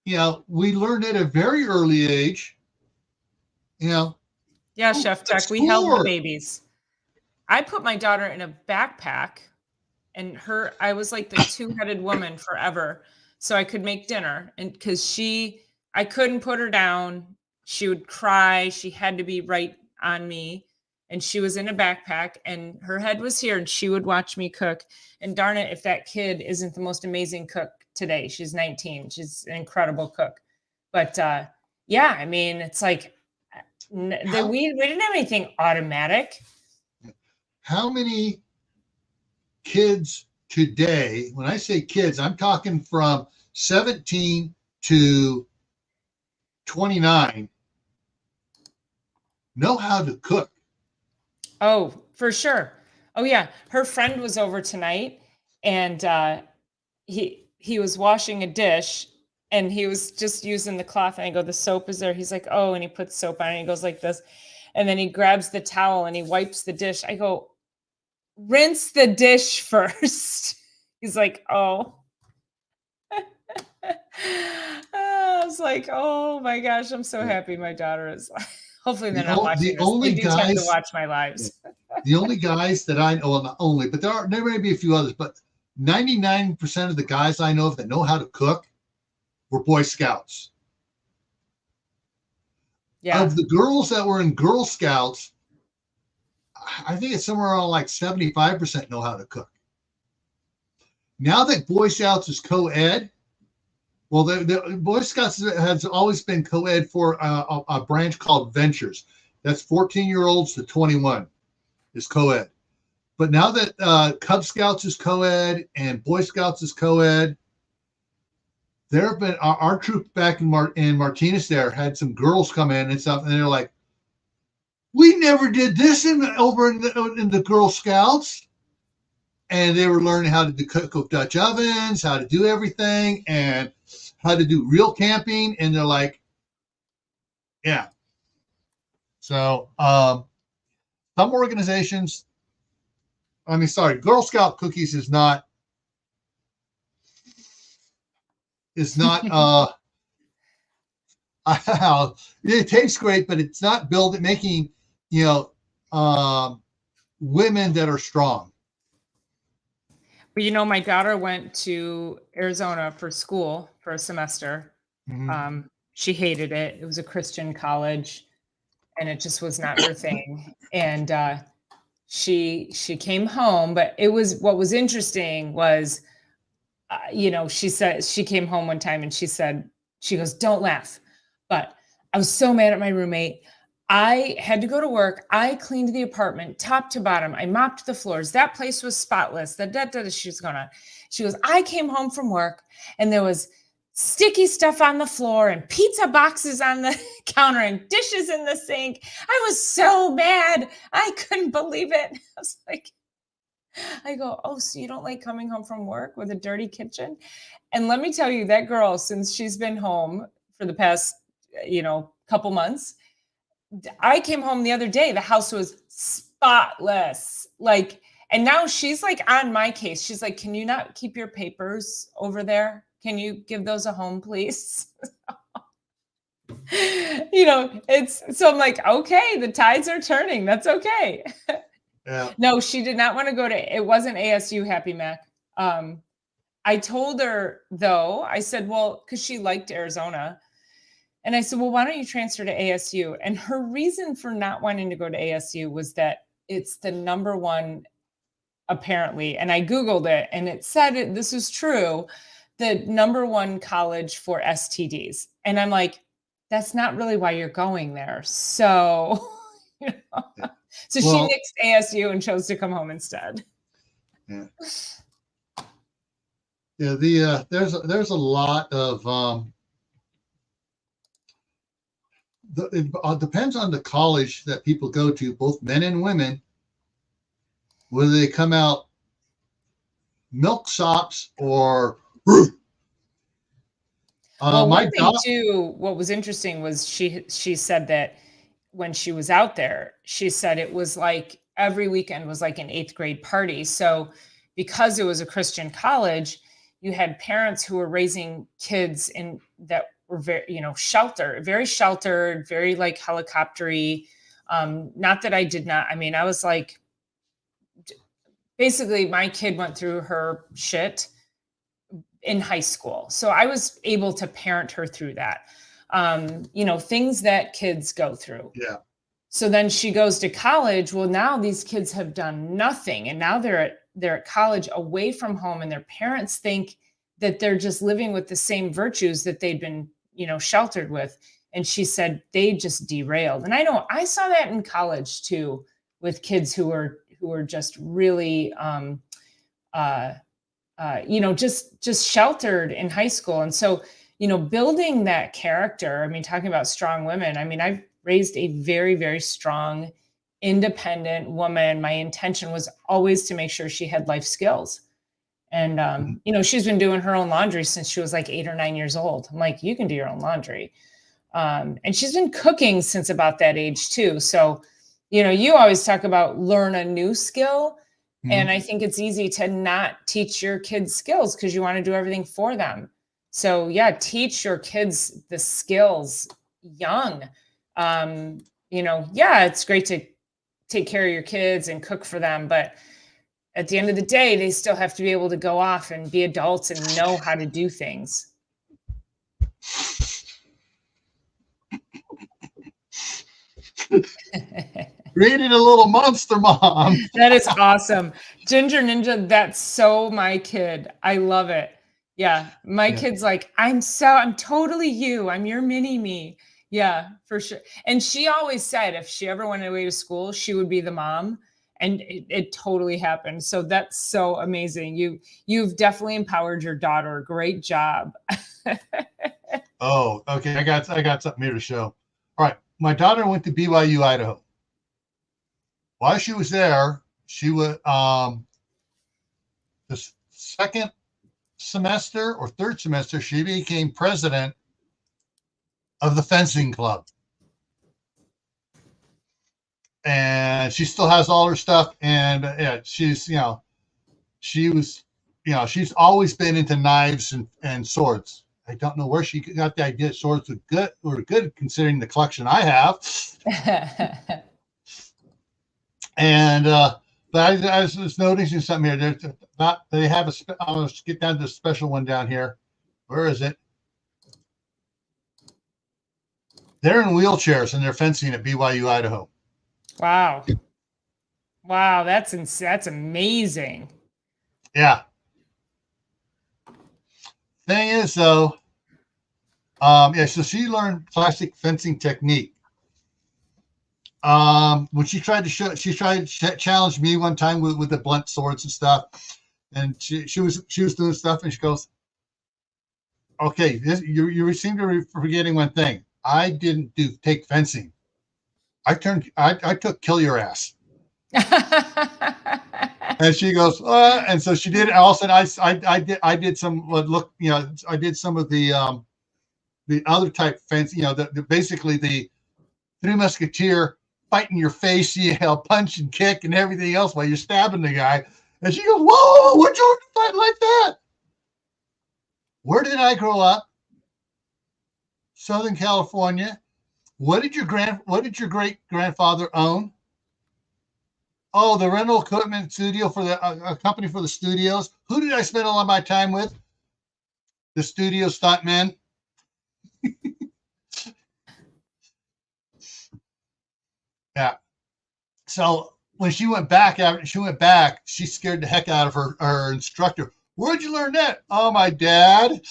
we learned at a very early age. Yeah, Chef Jack, we held the babies. I put my daughter in a backpack, and I was like the 2-headed woman forever. So I could make dinner, and because I couldn't put her down. She would cry. She had to be right on me. And she was in a backpack, and her head was here, and she would watch me cook. And darn it, if that kid isn't the most amazing cook today. She's 19. She's an incredible cook. But yeah, I mean, it's like, we didn't have anything automatic. How many kids today, when I say kids, I'm talking from 17 to 29, know how to cook? Oh, for sure. Oh yeah, her friend was over tonight, and he was washing a dish, and he was just using the cloth, and I go, the soap is there. He's like, oh, and he puts soap on it, and he goes like this, and then he grabs the towel and he wipes the dish. I go, rinse the dish first. He's like, oh. I was like, oh my gosh, I'm so happy my daughter is. Hopefully they're not watching this. They do tend to watch my lives. The only guys that I know, well, not only, but there may be a few others, but 99% of the guys I know of that know how to cook were Boy Scouts. Yeah. Of the girls that were in Girl Scouts, I think it's somewhere around like 75% know how to cook. Now that Boy Scouts is co-ed, Well, the Boy Scouts has always been co-ed for a branch called Ventures. That's 14-year-olds to 21 is co-ed. But now that Cub Scouts is co-ed and Boy Scouts is co-ed, there have been our troop back in Martinez there had some girls come in and stuff, and they're like, "We never did this over in the Girl Scouts," and they were learning how to cook Dutch ovens, how to do everything, and how to do real camping, and they're like, "Yeah." So some organizations, Girl Scout cookies is not it tastes great, but it's not making women that are strong. Well, my daughter went to Arizona for school for a semester. Mm-hmm. She hated it. It was a Christian college, and it just was not her thing. And she came home, but what was interesting was, she said she came home one time and she goes, "Don't laugh," but I was so mad at my roommate. I had to go to work. I cleaned the apartment top to bottom. I mopped the floors. That place was spotless. She was going on. She goes, "I came home from work and there was sticky stuff on the floor and pizza boxes on the counter and dishes in the sink. I was so mad. I couldn't believe it." I was like, I go, "Oh, so you don't like coming home from work with a dirty kitchen?" And let me tell you, that girl, since she's been home for the past, couple months, I came home the other day, the house was spotless. And now she's like on my case. She's like, "Can you not keep your papers over there? Can you give those a home, please?" So I'm like, okay, the tides are turning. That's okay. Yeah. No, she did not want to go it wasn't ASU, Happy Mac. I told her, though, I said, well, because she liked Arizona. And I said, well, why don't you transfer to ASU? And her reason for not wanting to go to ASU was that it's the number one, apparently, and I Googled it, and it said this is true, the number one college for STDs. And I'm like, that's not really why you're going there. So, so she nixed ASU and chose to come home instead. Yeah. Yeah. There's a lot of it depends on the college that people go to, both men and women, whether they come out milksops or. Well, one thing too, what was interesting was she said that when she was out there, she said it was like every weekend was like an 8th grade party. So because it was a Christian college, you had parents who were raising kids that were very, sheltered, very like helicoptery. Not that I did not. I mean, I was like, basically my kid went through her shit in high school. So I was able to parent her through that. Things that kids go through. Yeah. So then she goes to college. Well, now these kids have done nothing. And now they're at college away from home, and their parents think that they're just living with the same virtues that they'd been, sheltered with. And she said they just derailed. And I know I saw that in college too, with kids who were just really, just sheltered in high school. And so, building that character, I mean, talking about strong women, I mean, I've raised a very, very strong, independent woman. My intention was always to make sure she had life skills. And, she's been doing her own laundry since she was like 8 or 9 years old. I'm like, you can do your own laundry. And she's been cooking since about that age too. So, you always talk about learn a new skill. Mm-hmm. And I think it's easy to not teach your kids skills because you want to do everything for them. So yeah, teach your kids the skills young. It's great to take care of your kids and cook for them, but at the end of the day, they still have to be able to go off and be adults and know how to do things. Created a little monster mom. That is awesome. Ginger Ninja, that's so my kid. I love it. Yeah. My Yeah. kid's like, I'm totally you. I'm your mini me. Yeah, for sure. And she always said if she ever went away to school, she would be the mom. And it totally happened. So that's so amazing. You've definitely empowered your daughter. Great job. Oh, okay. I got something here to show. All right. My daughter went to BYU, Idaho. While she was there, she was the second semester or third semester, she became president of the fencing club. And she still has all her stuff. And yeah, she's, she's always been into knives and swords. I don't know where she got the idea swords were good considering the collection I have. And but I was noticing something here. There's not they have let's get down to the special one down here. Where is it? They're in wheelchairs and they're fencing at BYU, Idaho. Wow. Wow, that's amazing. Yeah. Thing is, though, yeah. So she learned classic fencing technique. When she tried to challenge me one time with the blunt swords and stuff, and she was doing stuff, and she goes, "Okay, you seem to be forgetting one thing. I didn't take fencing. I took kill your ass." And she goes, and so she did it. All of a sudden, I did some look, I did some of the other type fence, basically the Three Musketeer fighting your face, punch and kick and everything else while you're stabbing the guy. And she goes, "Whoa, what'd you fight like that?" Where did I grow up? Southern California. What did your great grandfather own? Oh, the rental equipment studio for a company for the studios. Who did I spend a lot of my time with? The studio stuntmen. Yeah. So when she went back, she scared the heck out of her instructor. Where'd you learn that? Oh, my dad.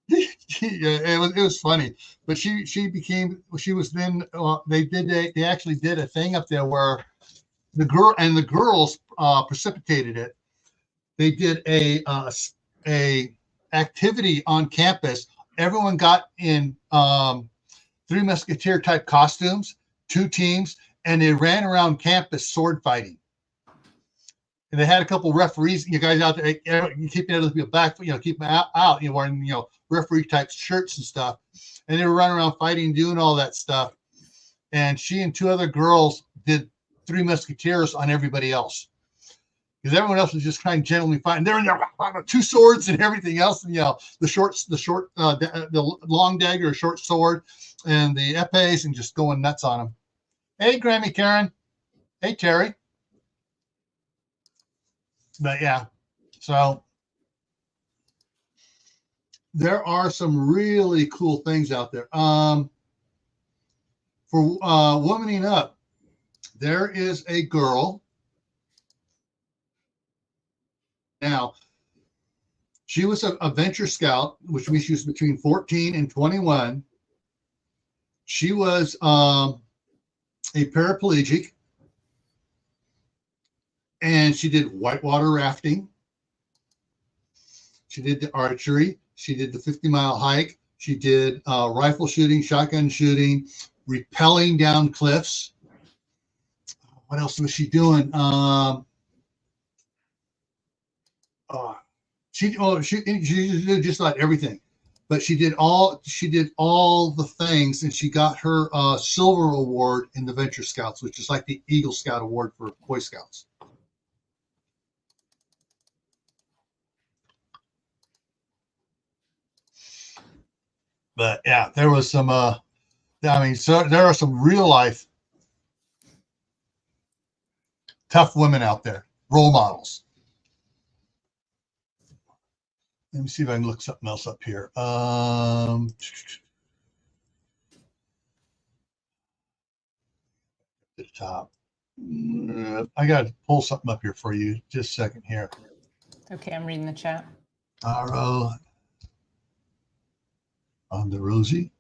Yeah, it was funny, but she was then they actually did a thing up there where the girls precipitated it. They did a activity on campus. Everyone got in Three Musketeer type costumes, two teams, and they ran around campus sword fighting. And they had a couple referees, you guys out there, you keep the other people back, keep them out, wearing, referee type shirts and stuff. And they were running around fighting, doing all that stuff. And she and two other girls did Three Musketeers on everybody else. Because everyone else was just kind of gently fighting. They're in there, two swords and everything else. And, the long dagger, short sword, and the epées, and just going nuts on them. Hey, Grammy Karen. Hey, Terry. But yeah, so there are some really cool things out there. For womaning up, there is a girl. Now, she was a venture scout, which means she was between 14 and 21. She was a paraplegic, and she did whitewater rafting. She did the archery. She did the 50-mile hike. She did rifle shooting, shotgun shooting, rappelling down cliffs. What else was she doing? She did just like everything, but she did all the things, and she got her silver award in the Venture Scouts, which is like the Eagle Scout award for Boy Scouts. But yeah, there was some. So there are some real life tough women out there, role models. Let me see if I can look something else up here. To the top. I got to pull something up here for you. Just a second here. Okay, I'm reading the chat. R-O on the Rosie.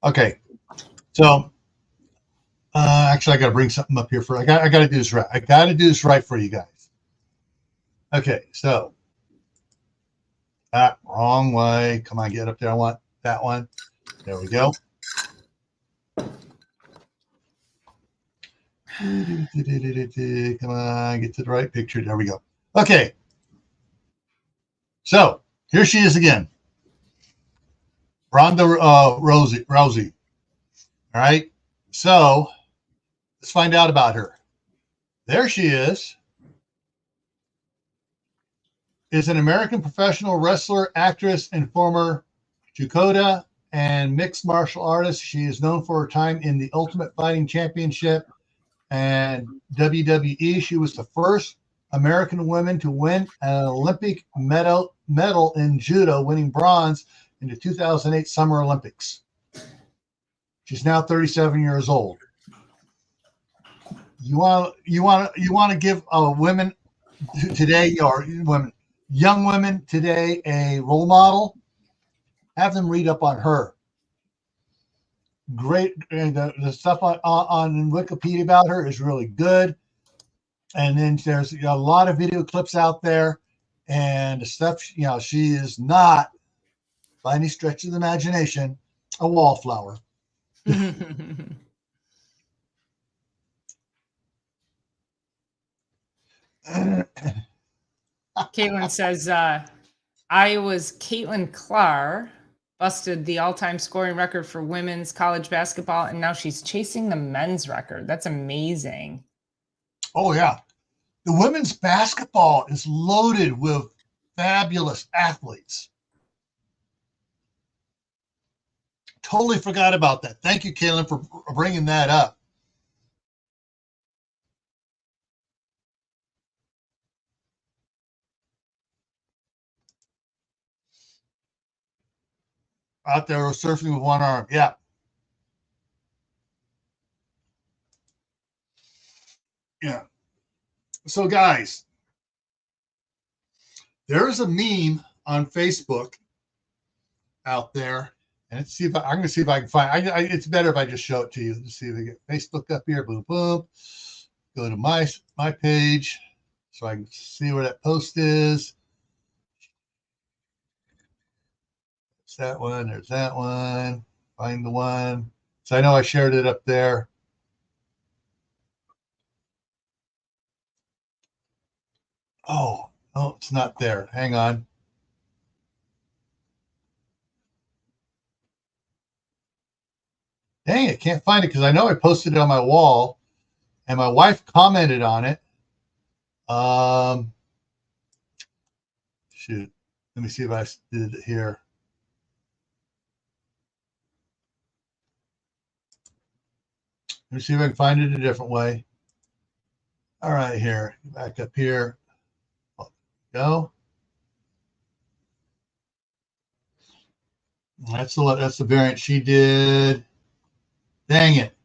Okay, so actually, I got to bring something up here for. I got to do this right. I got to do this right for you guys. Okay, so wrong way. Come on, get up there. I want that one. There we go. Come on, get to the right picture. There we go. Okay, so here she is again, Ronda Rousey. All right, so let's find out about her. There she is an American professional wrestler, actress, and former judoka and mixed martial artist. She is known for her time in the Ultimate Fighting Championship and WWE. She was the first American woman to win an Olympic medal in judo, winning bronze in the 2008 Summer Olympics. She's now 37 years old. You want to give women today, or young women today, a role model? Have them read up on her. Great, the stuff on Wikipedia about her is really good. And then there's a lot of video clips out there, and the stuff, she is not, by any stretch of the imagination, a wallflower. Caitlin says, Iowa's Caitlin Clark busted the all-time scoring record for women's college basketball, and now she's chasing the men's record. That's amazing. Oh, yeah. The women's basketball is loaded with fabulous athletes. Totally forgot about that. Thank you, Caitlin, for bringing that up. Out there surfing with one arm. Yeah. Yeah. So, guys, there is a meme on Facebook out there, and let's see if I'm going to see if I can find. It's better if I just show it to you. Let's see if I get Facebook up here. Boom, boom. Go to my page so I can see where that post is. It's that one. There's that one. Find the one. So I know I shared it up there. Oh, no, it's not there. Hang on. Dang it, can't find it because I know I posted it on my wall and my wife commented on it. Shoot. Let me see if I did it here. Let me see if I can find it a different way. All right, here. Back up here. Go. That's the variant she did. Dang it.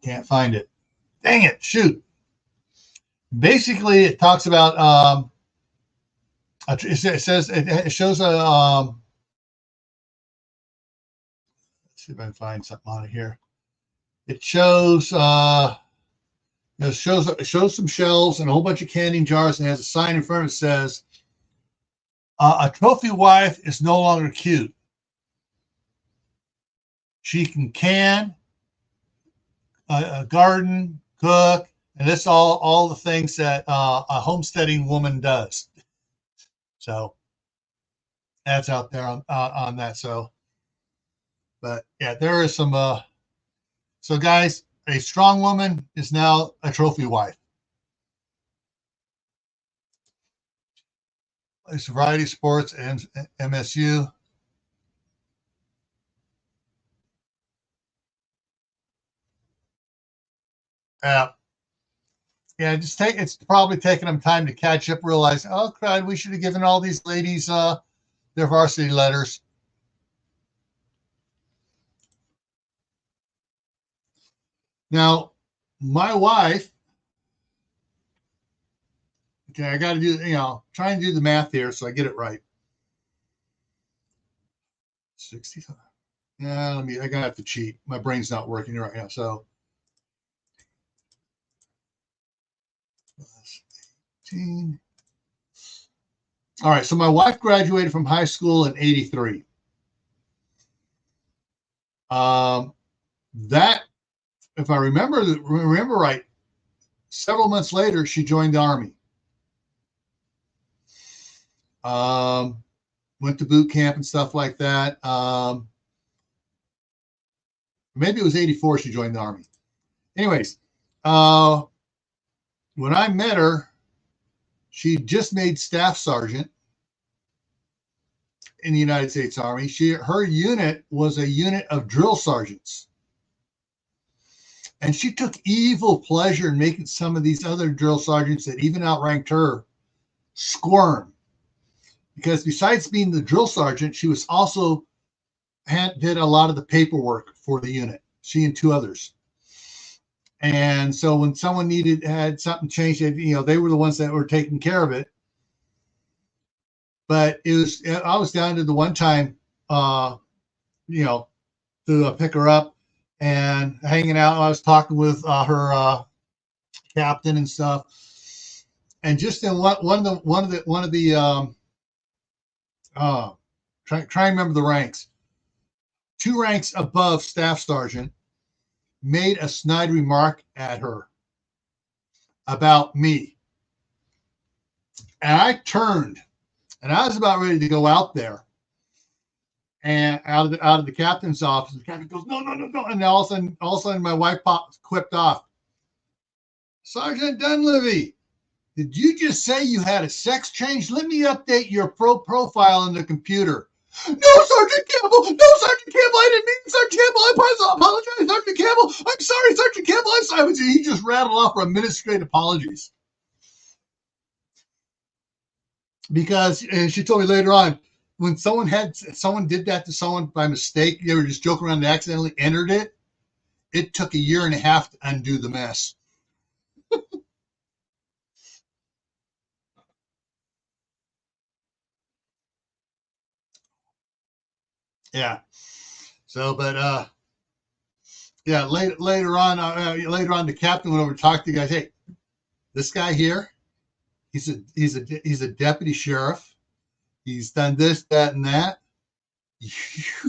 Can't find it. Dang it. Shoot. Basically, it talks about it says it shows a let's see if I can find something on it here. It shows it shows some shelves and a whole bunch of canning jars, and has a sign in front that says a trophy wife is no longer cute. She can garden, cook, and that's all the things that a homesteading woman does. So that's out there on that. So, but yeah, there is some. So guys, a strong woman is now a trophy wife. It's Variety Sports and MSU. Yeah. Yeah, it's probably taking them time to catch up, realize, oh crap, we should have given all these ladies their varsity letters. Now, my wife, okay, I got to do, try and do the math here so I get it right. 65. Yeah, I gotta have to cheat. My brain's not working right now. So 18. All right. So my wife graduated from high school in 83. That, if I remember right, several months later, she joined the Army. Went to boot camp and stuff like that. Maybe it was 84 she joined the Army. Anyways, when I met her, she just made staff sergeant in the United States Army. Her unit was a unit of drill sergeants. And she took evil pleasure in making some of these other drill sergeants that even outranked her squirm. Because besides being the drill sergeant, she was also did a lot of the paperwork for the unit, she and two others. And so when someone had something changed, they were the ones that were taking care of it. But I was down to the one time, to pick her up and hanging out. I was talking with her captain and stuff. And just in try and remember the ranks. 2 ranks above staff sergeant made a snide remark at her about me. And I turned and I was about ready to go out there and out of the captain's office. The captain goes, no. And all of a sudden my wife quipped off, Sergeant Dunleavy, did you just say you had a sex change? Let me update your profile in the computer. No, Sergeant Campbell. No, Sergeant Campbell. I didn't mean Sergeant Campbell. I apologize, Sergeant Campbell. I'm sorry, Sergeant Campbell. I'm sorry. He just rattled off her administrative apologies. Because she told me later on, when someone did that to someone by mistake, they were just joking around and accidentally entered it, it took 1.5 years to undo the mess. Yeah. So, but yeah, later on, the captain went over to talk to the guys. Hey, this guy here, he's a deputy sheriff. He's done this, that, and that. You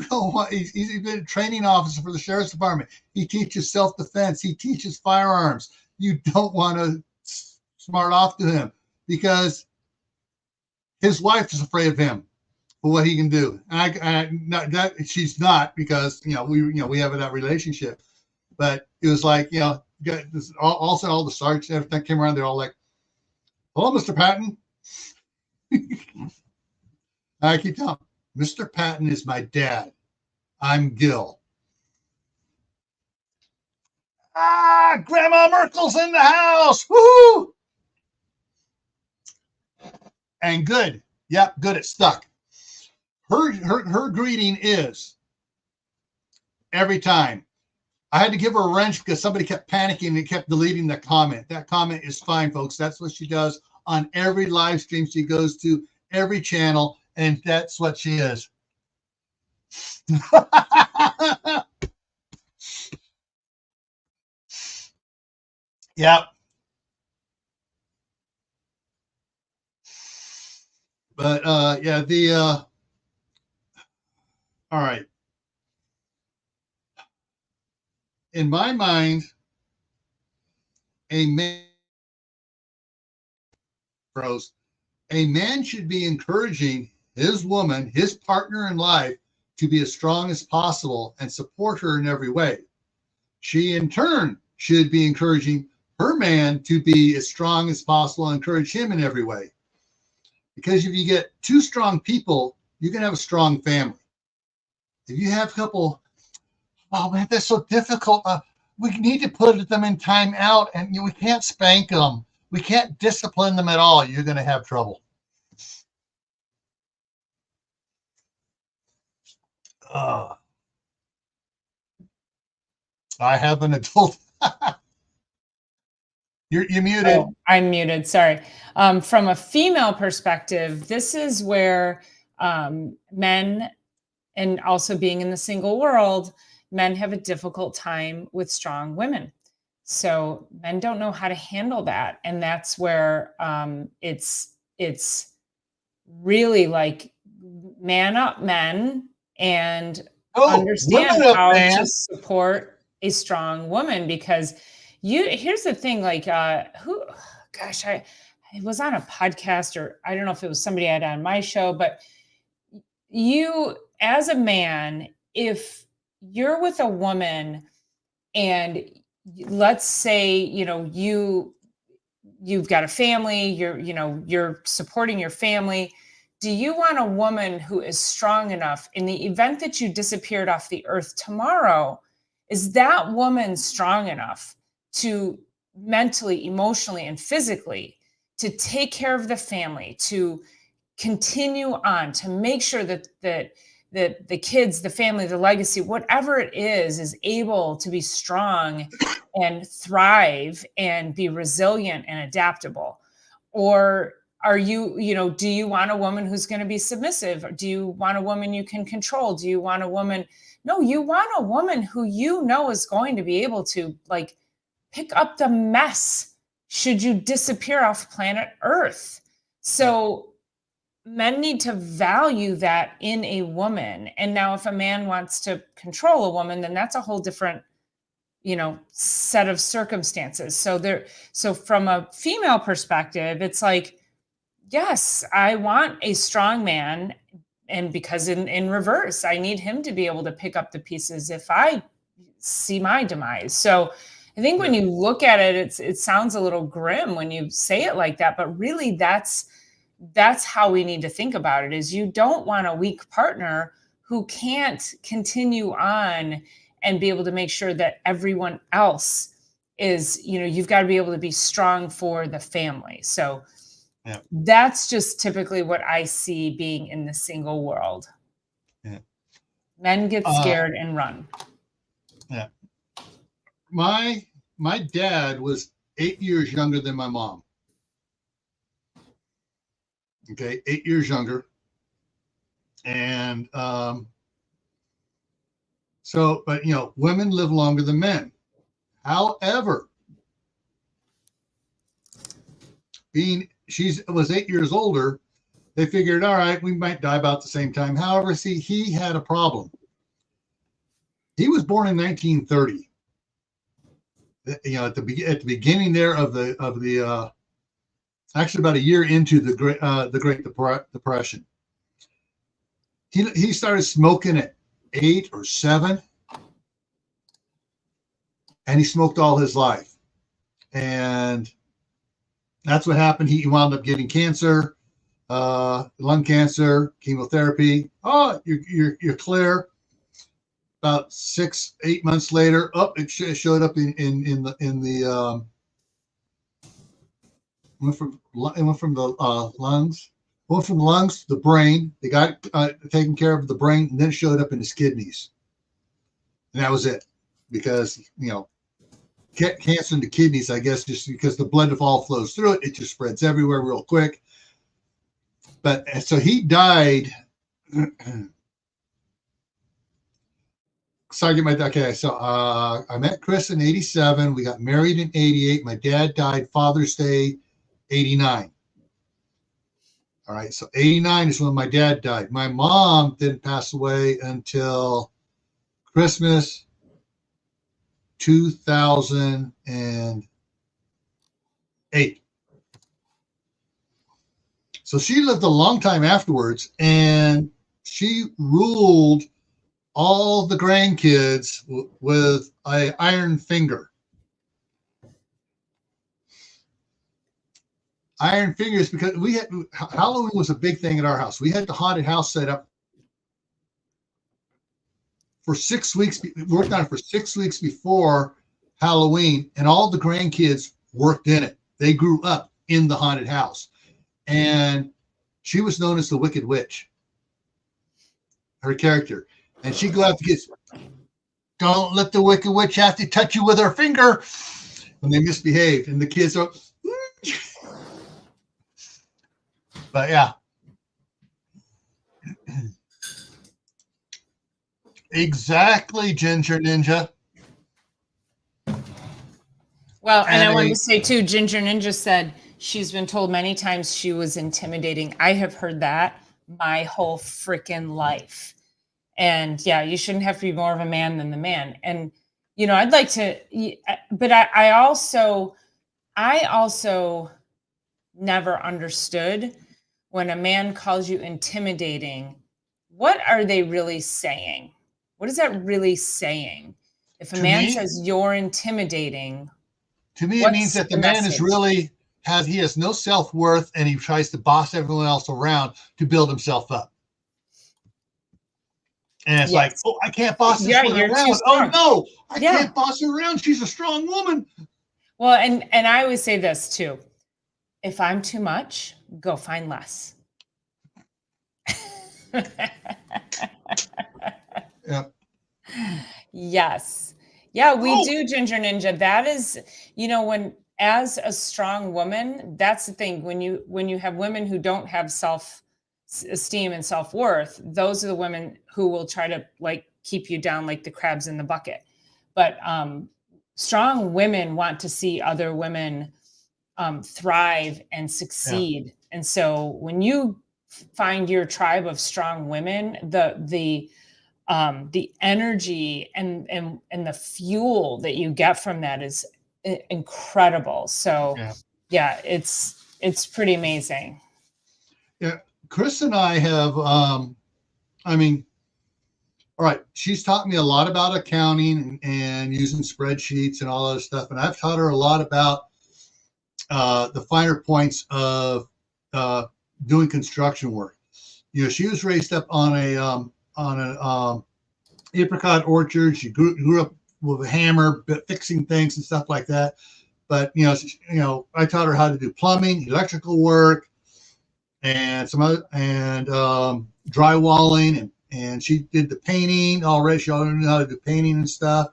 don't want. He's been a training officer for the sheriff's department. He teaches self-defense. He teaches firearms. You don't want to smart off to him because his wife is afraid of him for what he can do. She's not, because we have that relationship. But it was like, also all the sergeants and everything came around. They're all like, "Hello, Mr. Patton." I keep telling him, Mr. Patton is my dad. I'm Gil. Grandma Merkel's in the house. Woo! And good. Yep, good. It stuck. Her greeting is every time. I had to give her a wrench because somebody kept panicking and kept deleting the comment. That comment is fine, folks. That's what she does on every live stream she goes to, every channel, and that's what she is. Yep. But yeah, all right. In my mind, a man should be encouraging his woman, his partner in life, to be as strong as possible and support her in every way. She, in turn, should be encouraging her man to be as strong as possible and encourage him in every way. Because if you get 2 strong people, you can have a strong family. If you have a couple, oh man, that's so difficult. we need to put them in time out, and we can't spank them. We can't discipline them at all. You're going to have trouble. I have an adult. You're muted. Oh, I'm muted. Sorry. From a female perspective, this is where men, and also being in the single world, men have a difficult time with strong women. So men don't know how to handle that, and that's where it's really like man up, men, and understand how to support a strong woman. Because here's the thing, like I was on a podcast, or I don't know if it was somebody I had on my show, but you as a man, if you're with a woman and let's say, you've got a family, you're supporting your family. Do you want a woman who is strong enough in the event that you disappeared off the earth tomorrow? Is that woman strong enough to mentally, emotionally, and physically to take care of the family, to continue on, to make sure that the kids, the family, the legacy, whatever it is able to be strong and thrive and be resilient and adaptable? Or are you, do you want a woman who's going to be submissive? Do you want a woman you can control? Do you want a woman? No, you want a woman who is going to be able to like pick up the mess should you disappear off planet Earth. So men need to value that in a woman. And now if a man wants to control a woman, then that's a whole different, set of circumstances. So from a female perspective, it's like, yes, I want a strong man. And because in reverse, I need him to be able to pick up the pieces if I see my demise. So I think when you look at it, it sounds a little grim when you say it like that, but really that's how we need to think about it. Is you don't want a weak partner who can't continue on and be able to make sure that everyone else is, you've got to be able to be strong for the family. So that's just typically what I see being in the single world. Yeah. Men get scared and run. Yeah. My dad was 8 years younger than my mom. Okay, 8 years younger. And but women live longer than men. However, she was 8 years older, they figured, all right, we might die about the same time. However, see, he had a problem. He was born in 1930. At the beginning there of the actually about a year into the Great Depression. He started smoking at 8 or 7, and he smoked all his life. And that's what happened. He wound up getting cancer, lung cancer, chemotherapy. Oh, you're clear. About 6-8 months later, it showed up in the went from the lungs. Went from the lungs to the brain. They got taken care of the brain, and then it showed up in his kidneys. And that was it. Because, cancer in the kidneys, I guess, just because the blood all flows through it, it just spreads everywhere real quick. But so he died. So I met Chris in 87. We got married in 88. My dad died Father's Day, 89. All right, so 89 is when my dad died. My mom didn't pass away until Christmas 2008. So she lived a long time afterwards, and she ruled all the grandkids with an iron finger. Iron fingers, because Halloween was a big thing at our house. We had the haunted house set up for 6 weeks. We worked on it for 6 weeks before Halloween, and all the grandkids worked in it. They grew up in the haunted house, and she was known as the Wicked Witch. Her character, and she'd go out to kids. Don't let the Wicked Witch have to touch you with her finger when they misbehaved, and the kids are. But yeah, exactly, Ginger Ninja. Well, and I wanted to say too, Ginger Ninja said she's been told many times she was intimidating. I have heard that my whole freaking life. And yeah, you shouldn't have to be more of a man than the man. And, you know, I'd like to, but I also never understood when a man calls you intimidating, what are they really saying? What is that really saying? If a man says you're intimidating, to me, it means that the man is really he has no self-worth, and he tries to boss everyone else around to build himself up. And it's like, oh, I can't boss this one around. Oh no, I can't boss her around. She's a strong woman. Well, and I always say this too. If I'm too much, go find less. Yeah. Yes. Yeah, we do, Ginger Ninja. That is, you know, when as a strong woman, that's the thing. When you have women who don't have self-esteem and self-worth, those are the women who will try to like keep you down like the crabs in the bucket. But strong women want to see other women thrive and succeed. Yeah. And so when you find your tribe of strong women, the energy and the fuel that you get from that is incredible. So yeah, it's pretty amazing. Yeah. Chris and I have, I mean, all right, she's taught me a lot about accounting and using spreadsheets and all that stuff. And I've taught her a lot about the finer points of doing construction work. You know, she was raised up on an apricot orchard. She grew up with a hammer, fixing things and stuff like that. But you know, I taught her how to do plumbing, electrical work, and some other drywalling, and she did the painting already. She already knew how to do painting and stuff.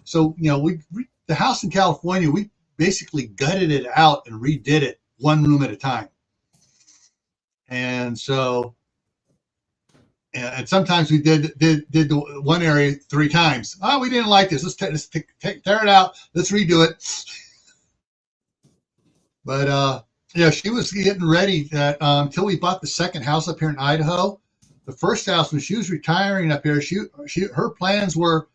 So you know, the house in California, we basically gutted it out and redid it one room at a time. And so, and sometimes we did the one area 3 times. Oh, we didn't like this. Let's tear it out. Let's redo it. But yeah, she was getting ready that until we bought the second house up here in Idaho. The first house, when she was retiring up here, her plans were,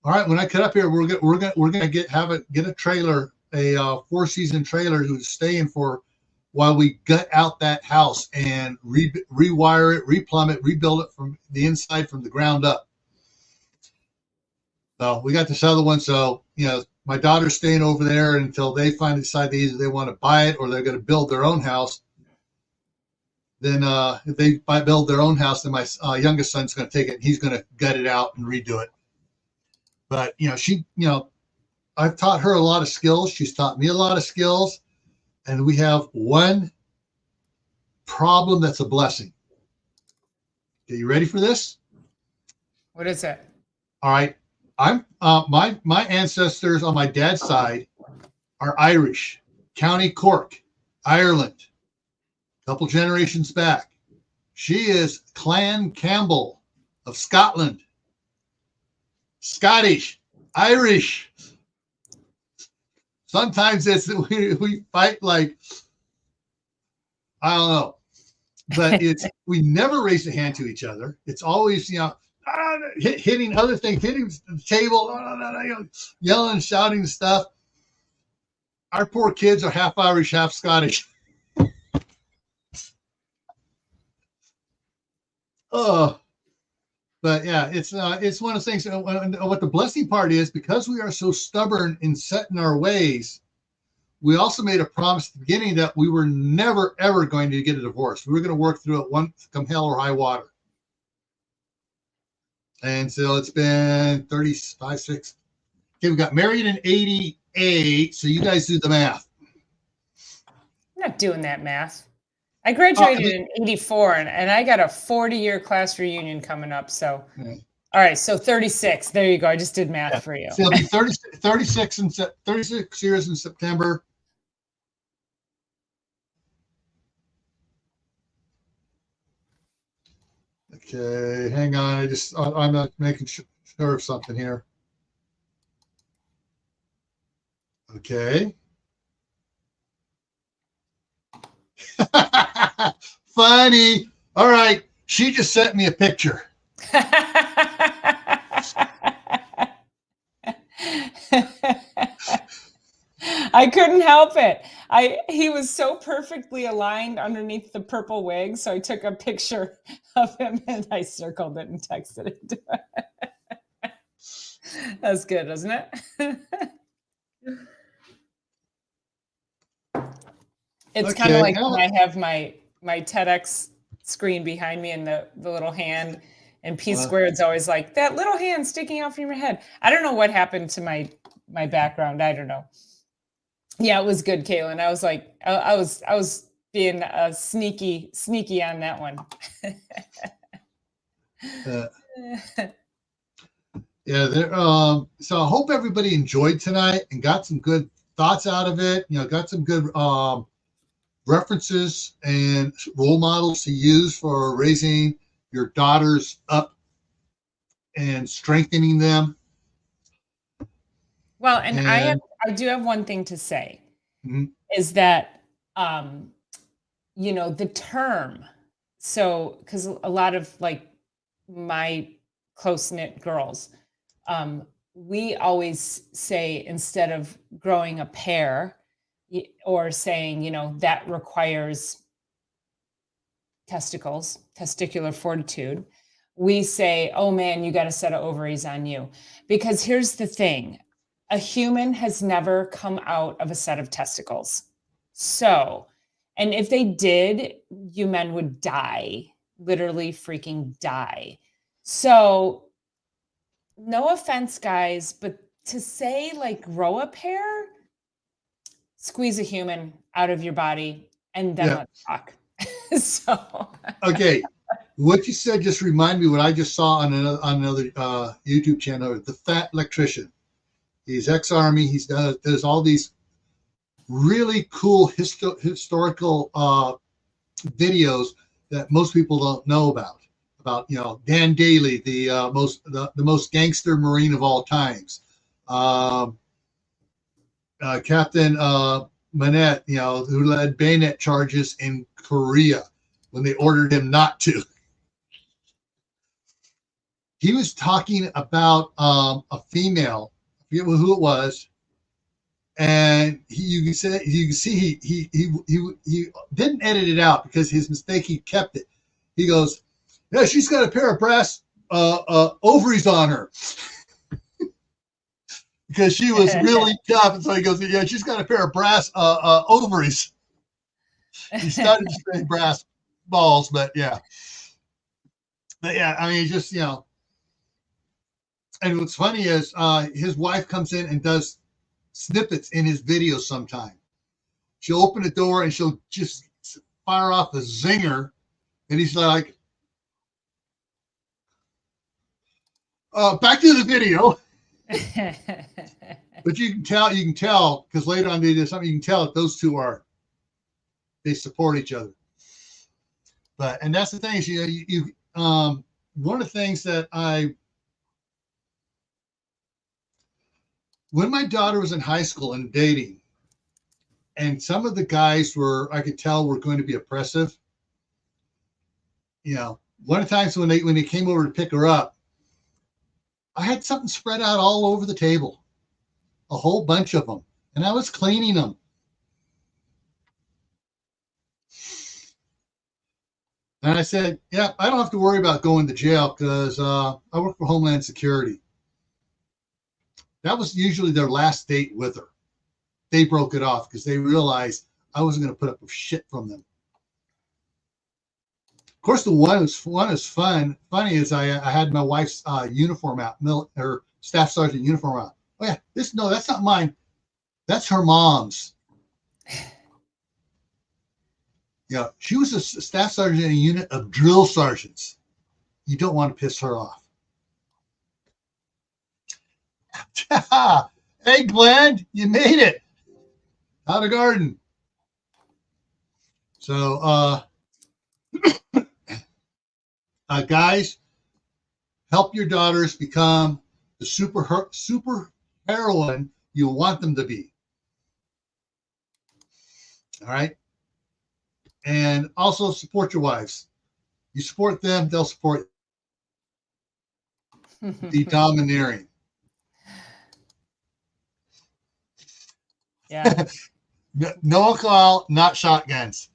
all right, when I cut up here, we're gonna get a trailer, a 4-season trailer who's staying for while we gut out that house and rewire it, replumb it, rebuild it from the inside, from the ground up. So we got this other one. So, you know, my daughter's staying over there until they finally decide either they want to buy it or they're going to build their own house. Then if they build their own house, then my youngest son's going to take it and he's going to gut it out and redo it. But, you know, I've taught her a lot of skills. She's taught me a lot of skills. And we have one problem that's a blessing. Are you ready for this? What is it? All right. I'm my ancestors on my dad's side are Irish, County Cork, Ireland, a couple generations back. She is Clan Campbell of Scotland, Scottish, Irish. Sometimes we fight like, I don't know, but we never raise a hand to each other. It's always, you know, hitting other things, hitting the table, yelling and shouting stuff. Our poor kids are half Irish, half Scottish. Oh, but yeah, it's one of the things. What the blessing part is, because we are so stubborn in set in our ways, we also made a promise at the beginning that we were never ever going to get a divorce. We were going to work through it, come hell or high water. And so it's been 35, 6, Okay, we got married in 88, so you guys do the math. I'm not doing that math. I graduated in 84, and I got a 40-year class reunion coming up. So, all right, so 36. There you go. I just did math for you. So it'll be 36 years in September. Okay, hang on. I'm not making sure of something here. Okay. Funny. All right. She just sent me a picture. I couldn't help it. He was so perfectly aligned underneath the purple wig, so I took a picture of him and I circled it and texted it to her. That's good, isn't it? It's kind of like when I have my TEDx screen behind me and the little hand, and P Squared's always like, that little hand sticking out from your head. I don't know what happened to my background. I don't know. Yeah, it was good, Kaylin. I was like, I was being sneaky on that one. Yeah, so I hope everybody enjoyed tonight and got some good thoughts out of it. Got some good references and role models to use for raising your daughters up and strengthening them. Well, and I do have one thing to say, is that the term, so because a lot of like my close-knit girls, we always say, instead of growing a pair or saying, that requires testicular fortitude, we say, oh man, you got a set of ovaries on you. Because here's the thing, a human has never come out of a set of testicles. So, and if they did, you men would die, literally freaking die. So, no offense, guys, but to say like grow a pair, squeeze a human out of your body, and then let's talk. So okay, what you said just reminded me what I just saw on another YouTube channel, The Fat Electrician. He's ex-Army. He does all these really cool historical videos that most people don't know about. Dan Daly, the most gangster Marine of all times. Captain Manette, who led bayonet charges in Korea when they ordered him not to. He was talking about a female, I forget who it was, and you can see he didn't edit it out because his mistake. He kept it. He goes, "Yeah, she's got a pair of brass ovaries on her." Because she was really tough, and so he goes, "Yeah, she's got a pair of brass ovaries." He started to say brass balls, but yeah, I mean, just And what's funny is his wife comes in and does snippets in his videos sometime. She'll open the door and she'll just fire off a zinger, and he's like, "Back to the video." But you can tell because later on they did something. You can tell that those two they support each other. And that's the thing is one of the things that when my daughter was in high school and dating, and some of the guys I could tell were going to be oppressive. One of the times when they came over to pick her up, I had something spread out all over the table, a whole bunch of them, and I was cleaning them. And I said, "Yeah, I don't have to worry about going to jail because I work for Homeland Security." That was usually their last date with her. They broke it off because they realized I wasn't going to put up with shit from them. Of course, the one is fun. Funny is I had my wife's uniform out, her staff sergeant uniform out. Oh yeah, no, that's not mine. That's her mom's. Yeah, she was a staff sergeant in a unit of drill sergeants. You don't want to piss her off. Hey, Glenn, you made it out of garden. So, guys, help your daughters become the super heroine you want them to be. All right. And also support your wives. You support them, they'll support the domineering. Yeah. No alcohol, not shotguns.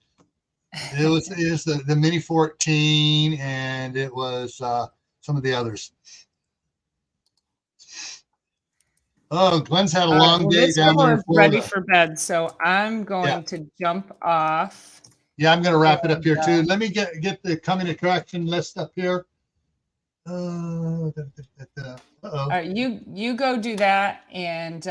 It was the Mini 14, and it was some of the others. Oh, Glenn's had a long day Miss down there in is ready Florida. for bed, so I'm going to jump off. Yeah, I'm going to wrap it up here too. Let me get the coming attraction list up here. Uh-oh. You go do that, and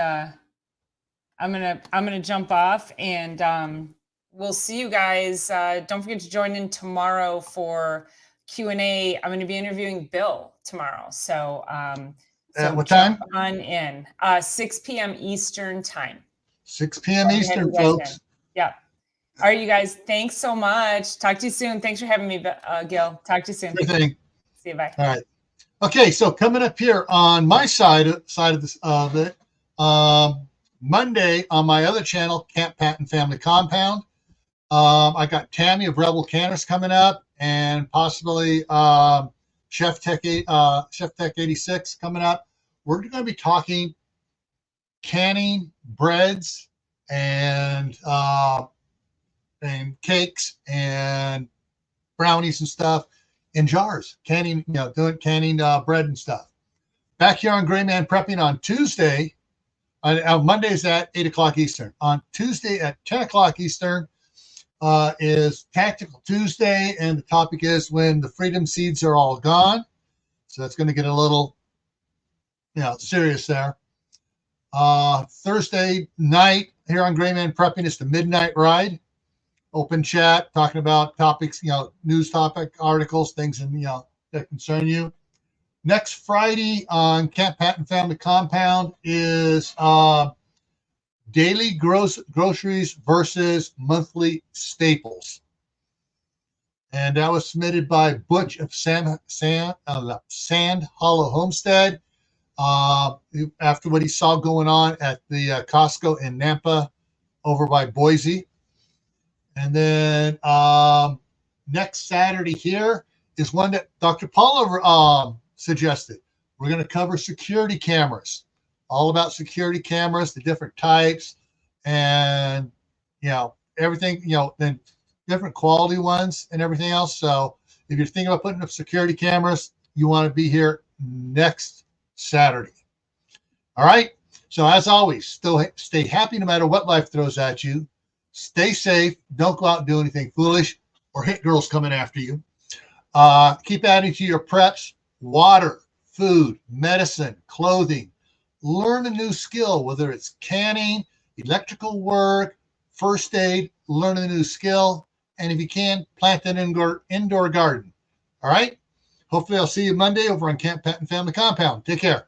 I'm gonna jump off, and we'll see you guys. Don't forget to join in tomorrow for Q&A. I'm going to be interviewing Bill tomorrow, so At what time? On in 6 p.m. Eastern time. 6 p.m. Eastern, folks. Yeah. All right, you guys. Thanks so much. Talk to you soon. Thanks for having me, Gil. Talk to you soon. Sure thing. See you. Bye. All right. Okay, so coming up here on my side of this of it, Monday on my other channel, Camp Patton Family Compound. I got Tammy of Rebel Canners coming up, and possibly Chef Tech 86 coming up. We're going to be talking canning breads and cakes and brownies and stuff in jars, canning, doing canning bread and stuff. Back here on Gray Man Prepping on Tuesday, Monday's at 8 o'clock Eastern. On Tuesday at 10 o'clock Eastern is Tactical Tuesday, and the topic is when the freedom seeds are all gone. So that's going to get a little, serious there. Thursday night here on Gray Man Prepping is the Midnight Ride. Open chat, talking about topics, news topic, articles, things that concern you. Next Friday on Camp Patton Family Compound is daily groceries versus monthly staples. And that was submitted by Butch of Sand Hollow Homestead after what he saw going on at the Costco in Nampa over by Boise. And then next Saturday here is one that Dr. Paula suggested. We're going to cover security cameras, all about security cameras, the different types, and everything, then different quality ones and everything else. So if you're thinking about putting up security cameras, you want to be here next Saturday. All right. So as always, still stay happy no matter what life throws at you. Stay safe. Don't go out and do anything foolish or hit girls coming after you. Keep adding to your preps: water, food, medicine, clothing. Learn a new skill, whether it's canning, electrical work, first aid. Learn a new skill. And if you can, plant an indoor garden. All right? Hopefully I'll see you Monday over on Camp Patton Family Compound. Take care.